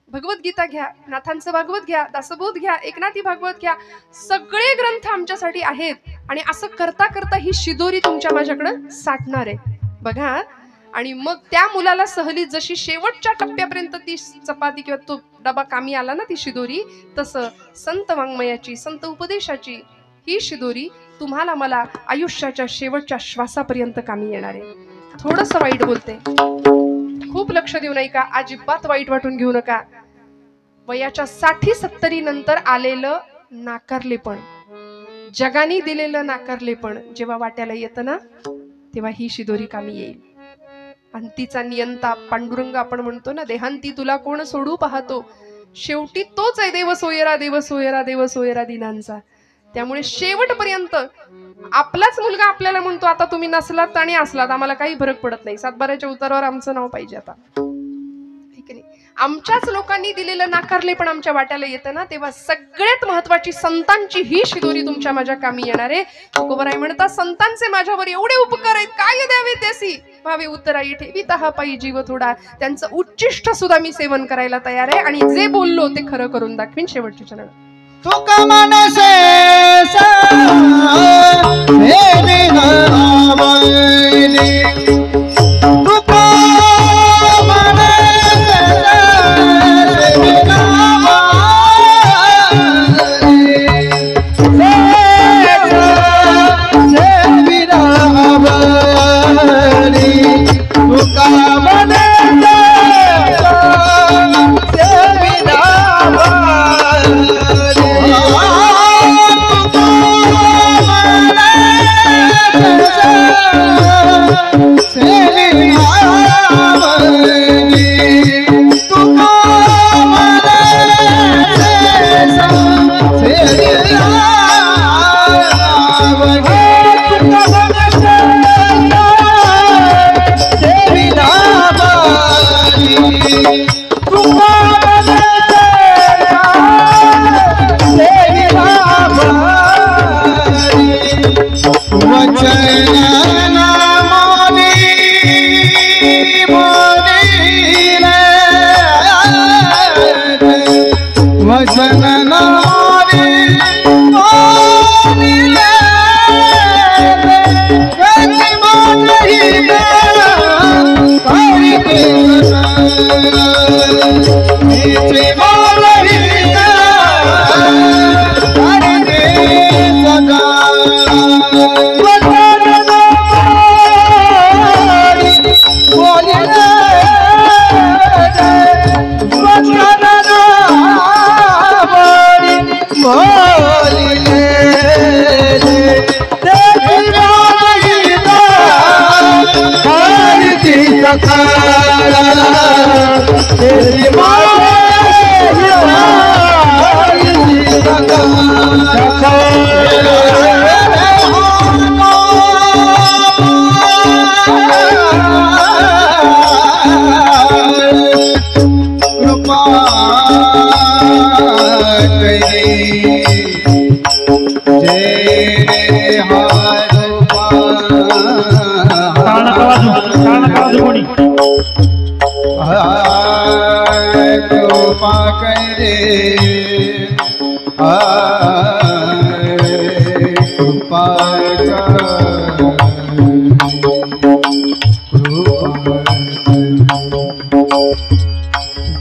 भगवद्गीता घ्या, नाथांचं भागवत घ्या, दासबोध घ्या, एकनाथी भागवत घ्या, सगळे ग्रंथ आमच्यासाठी आहेत. आणि असं करता करता ही शिदोरी तुमच्या माझ्याकडं साठणार आहे बघा. आणि मग त्या मुलाला सहलीत जशी शेवटच्या टप्प्यापर्यंत ती चपाती किंवा तो डबा कामी आला ना, ती शिदोरी, तसं संत वाङ्मयाची, संत उपदेशाची ही शिदोरी तुम्हाला मला आयुष्याच्या शेवटच्या श्वासापर्यंत कामी येणार आहे. थोडंसं वाईट बोलते, खूप लक्ष देऊ नये का, अजिबात वाईट वाटून घेऊ नका. वयाच्या 60-70 नंतर आलेलं नाकारलेपण, जगाने दिलेलं नाकारलेपण जेव्हा वाट्याला येतं ना, तेव्हा ही शिदोरी कामी येईल. अंतीचा नियंता पांडुरंग आपण म्हणतो ना, देहांती तुला कोण सोडू पाहतो, शेवटी तोच आहे देव सोयरा, देव सोयरा, देव सोयरा दिनांचा. त्यामुळे शेवटपर्यंत आपलाच मुलगा आपल्याला म्हणतो, आता तुम्ही नसलात आणि असलात आम्हाला काही फरक पडत नाही, 7-12च्या उतारावर आमचं नाव पाहिजे आता, ठीक नाही. आमच्याच लोकांनी दिलेलं नाकारले पण आमच्या वाट्याला येतं ना, तेव्हा सगळ्यात महत्वाची संतांची ही शिदोरी तुमच्या माझ्या कामी येणार आहे. तुकोबराय म्हणतात, संतांचे माझ्यावर एवढे उपकार आहेत, काय द्यावे त्यासी भावे उत्तराई ठेवीता हा पायी जीव थोडा. त्यांचं उच्चिष्ट सुद्धा मी सेवन करायला तयार आहे आणि जे बोललो ते खरं करून दाखवीन. शेवटचे चरण. तुका मनसे Hare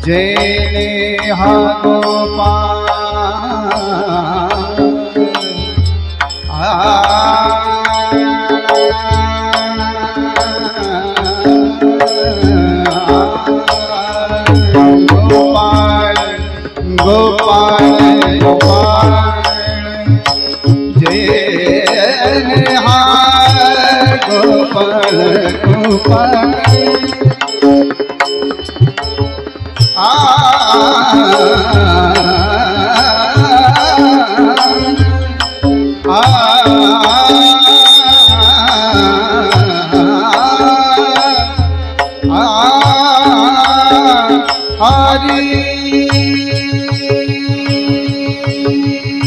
जय हा गोपाल गोपाल जय हा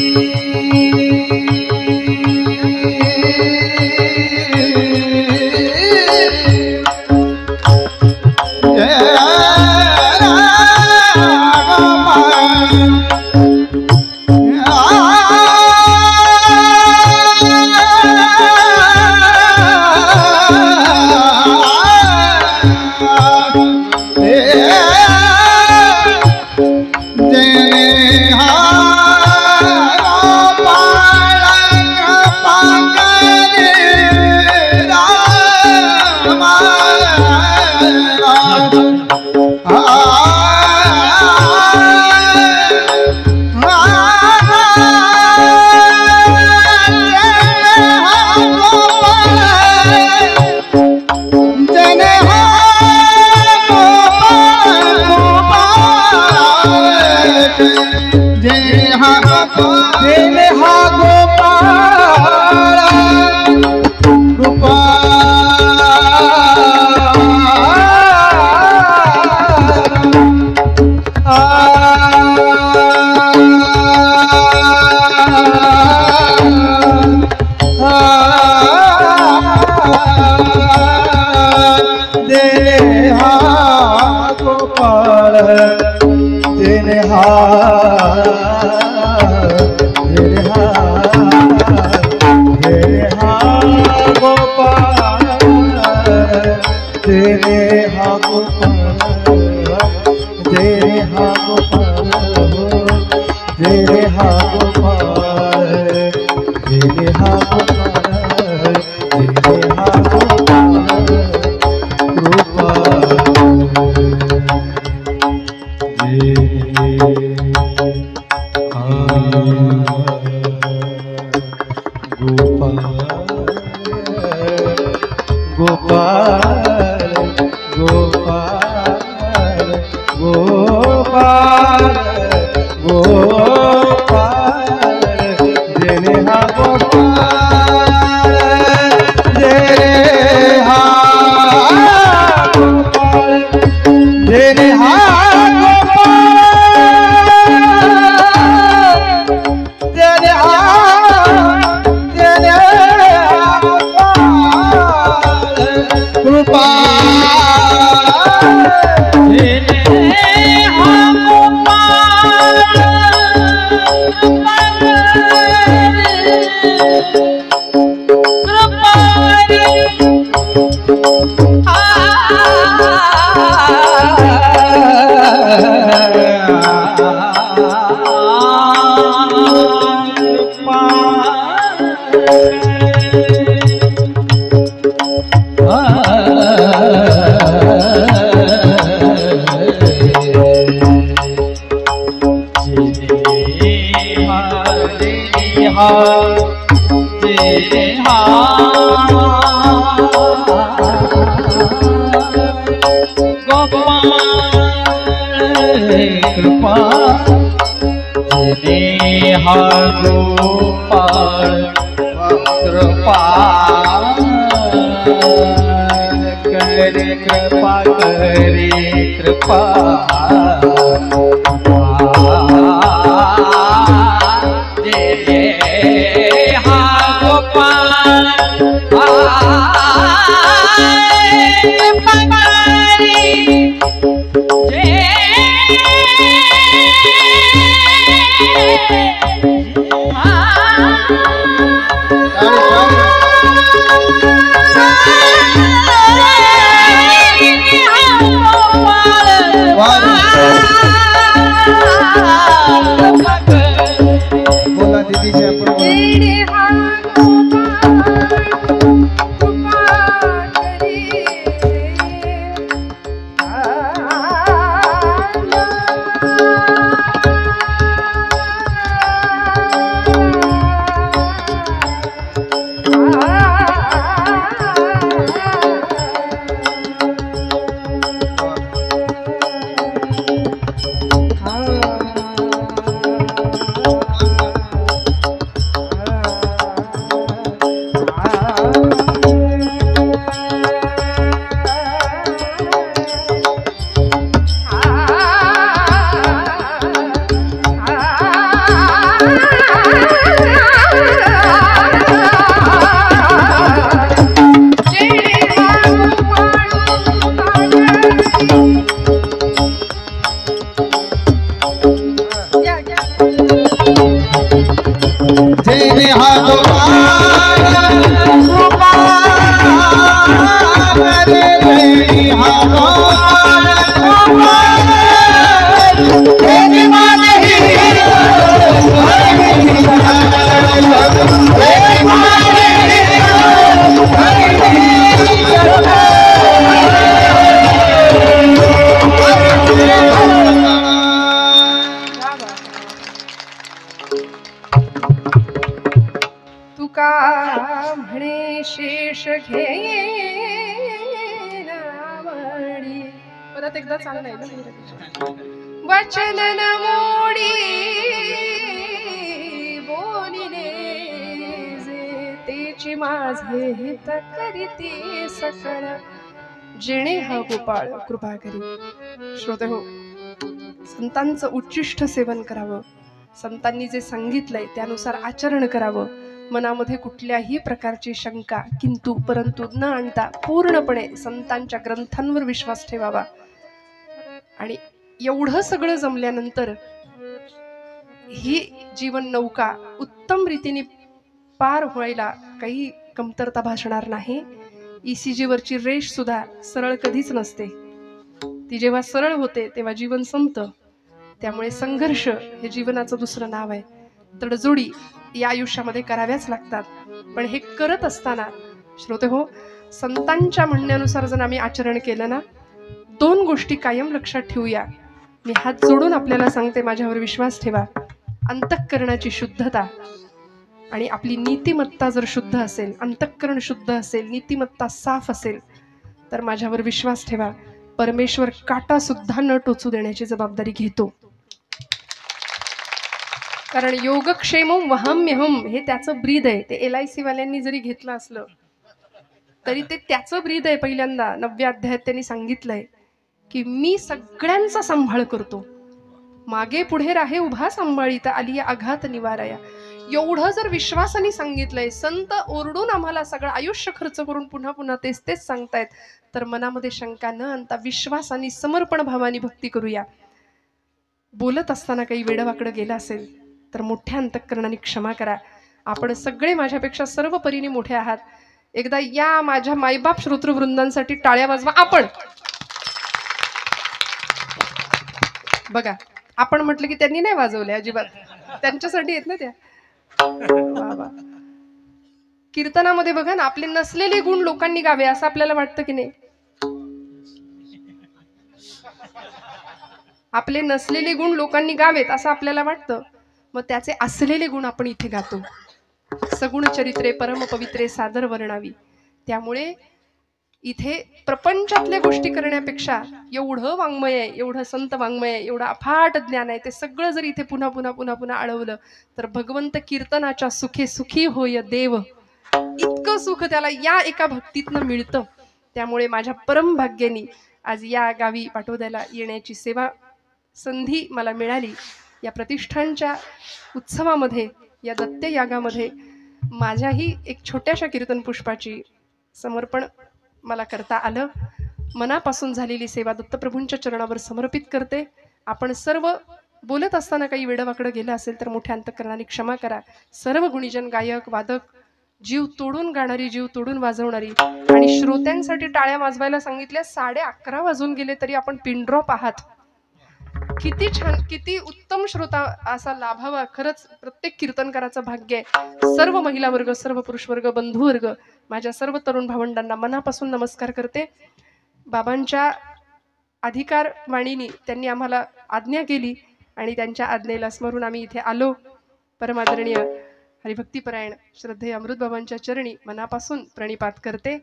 गोपाल गोपाल कृपा जिने हा गोपाळ कृपा करे कृपा करे कृपा जिने हा गोपाळ बोला दीदी आपण येणे हा गोपाळ कृपा जिने हा गोपाळ कृपा करे हा गोपाळ तेरी मानही तुका म्हणे शेष घेणावडी. परत एकदा चांगलं आहे ना वचन न मोडी बोलिले जे तेची माझे हित करीती सकळ जेणे हा गोपाळ कृपा करी. श्रोते हो, संतांचं उच्चिष्ट सेवन करावं, संतांनी जे सांगितलंय त्यानुसार आचरण करावं, मनामध्ये कुठल्याही प्रकारची शंका किंतु परंतु न आणता पूर्णपणे संतांच्या ग्रंथांवर विश्वास ठेवावा. आणि एवढं सगळं जमल्यानंतर ही जीवन नौका उत्तम रीतीने पार व्हायला काही कमतरता भासणार नाही. ECG वरची रेष सुद्धा सरळ कधीच नसते, ती जेव्हा सरळ होते तेव्हा जीवन संपतं. त्यामुळे संघर्ष हे जीवनाचं दुसरं नाव आहे. तडजोडी या आयुष्यामध्ये कराव्याच लागतात. पण हे करत असताना श्रोते हो, संतांच्या म्हणण्यानुसार जर आम्ही आचरण केलं ना, 2 गोष्टी कायम लक्षात ठेवूया. मी हात जोडून आपल्याला सांगते, माझ्यावर विश्वास ठेवा. अंतःकरणाची शुद्धता आणि आपली नीतिमत्ता जर शुद्ध असेल, अंतःकरण शुद्ध असेल, नीतिमत्ता साफ असेल, तर माझ्यावर विश्वास ठेवा, परमेश्वर काटा सुद्धा न टोचू देण्याची जबाबदारी घेतो. कारण योगक्षेमं वहाम्यहम हे त्याचं ब्रीद आहे. ते LIC वाल्यांनी जरी घेतलं असलं तरी ते त्याचं ब्रीद आहे. पहिल्यांदा 9व्या अध्यायात त्यांनी सांगितलंय की मी सगळ्यांचा सांभाळ करतो, मागे पुढे राहे उभा सांभाळीता आलिया आघात निवाराया. एवढं जर विश्वासाने सांगितलंय, संत ओरडून आम्हाला सगळं आयुष्य खर्च करून पुन्हा पुन्हा तेच तेच सांगतायत, तर मनामध्ये शंका न आणता विश्वासाने समर्पण भावाने भक्ती करूया. बोलत असताना काही वेडवाकडं गेलं असेल तर मोठ्या अंतःकरणाने क्षमा करा. आपण सगळे माझ्यापेक्षा सर्व परीने मोठे आहात. एकदा या माझ्या मायबाप श्रोतृवृंदांसाठी टाळ्या वाजवा. आपण बघा, आपण म्हटलं की त्यांनी नाही वाजवले अजिबात, त्यांच्यासाठी येत ना त्या. वा. कीर्तनामध्ये बघा ना, आपले नसलेले गुण लोकांनी गावे असं आपल्याला वाटतं की नाही? आपले नसलेले गुण लोकांनी गावेत असं आपल्याला वाटतं. मग त्याचे असलेले गुण आपण इथे गातो. सगुण चरित्रे परम पवित्रे सादर वर्णावी. त्यामुळे इथे प्रपंचातल्या गोष्टी करण्यापेक्षा एवढं वाङ्मय आहे, एवढं संत वाङ्मय आहे, एवढं अफाट ज्ञान आहे, ते सगळं जर इथे पुन्हा पुन्हा पुन्हा पुन्हा आळवलं तर भगवंत कीर्तनाच्या सुखे सुखी होय देव, इतकं सुख त्याला या एका भक्तीतनं मिळतं. त्यामुळे माझ्या परम भाग्यानी आज या गावी पाटोद्याला येण्याची सेवा संधी मला मिळाली. या प्रतिष्ठानच्या उत्सवामध्ये, या दत्तयागामध्ये माझ्याही एक छोट्याशा कीर्तन पुष्पाची समर्पण मला करता आलं. मनापासून झालेली सेवा दत्तप्रभूंच्या चरणावर समर्पित करते. आपण सर्व बोलत असताना काही वेडवाकडं गेलं असेल तर मोठ्या अंतःकरणाने क्षमा करा. सर्व गुणीजन, गायक, वादक, जीव तोडून गाणारी, जीव तोडून वाजवणारी, आणि श्रोत्यांसाठी टाळ्या वाजवायला सांगितल्या. 11:30 वाजून गेले तरी आपण पिन ड्रॉप आहात. किती छान, किती उत्तम श्रोता असा लाभावा. खरंच प्रत्येक कीर्तनकाराचं भाग्य आहे. सर्व महिला वर्ग, सर्व पुरुष वर्ग, बंधू वर्ग, माझ्या सर्व तरुण भावंडांना मनापासून नमस्कार करते. बाबांच्या अधिकार वाणीनी त्यांनी आम्हाला आज्ञा केली आणि त्यांच्या आज्ञेला स्मरून आम्ही इथे आलो. परमादरणीय हरिभक्तीपरायण श्रद्धेय अमृत बाबांच्या चरणी मनापासून प्रणिपात करते.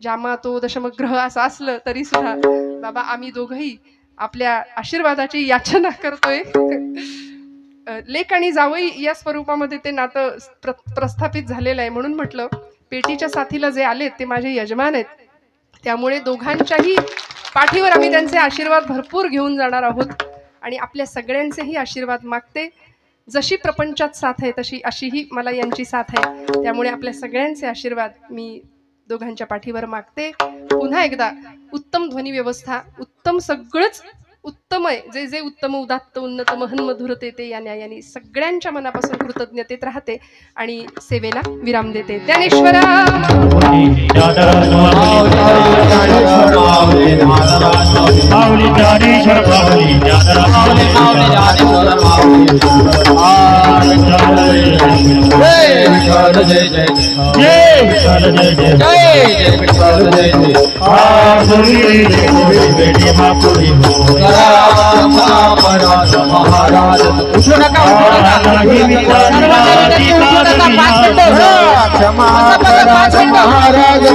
जामा तो दशमग्रह असं असलं तरी सुद्धा बाबा आम्ही दोघंही आपल्या आशीर्वादाची याचना करतोय. लेक आणि जावई या स्वरूपामध्ये ते नातं प्रस्थापित झालेलं आहे. म्हणून म्हटलं पेटीच्या साथीला जे आलेत ते माझे यजमान आहेत. त्यामुळे दोघांच्याही पाठीवर आम्ही त्यांचे आशीर्वाद भरपूर घेऊन जाणार आहोत आणि आपल्या सगळ्यांचेही आशीर्वाद मागते. जशी प्रपंचात साथ आहे तशी अशीही मला यांची साथ आहे. त्यामुळे आपल्या सगळ्यांचे आशीर्वाद मी दोघांच्या पाठीवर मागते. पुन्हा एकदा उत्तम ध्वनी व्यवस्था, उत्तम सगळंच उत्तम आहे. जे जे उत्तम, उदात्त, उन्नत, महन, मधुर ते या न्यायाने सगळ्यांच्या मनापासून कृतज्ञतेत राहते आणि सेवेला विराम देते. ज्ञानेश्वरा महाराज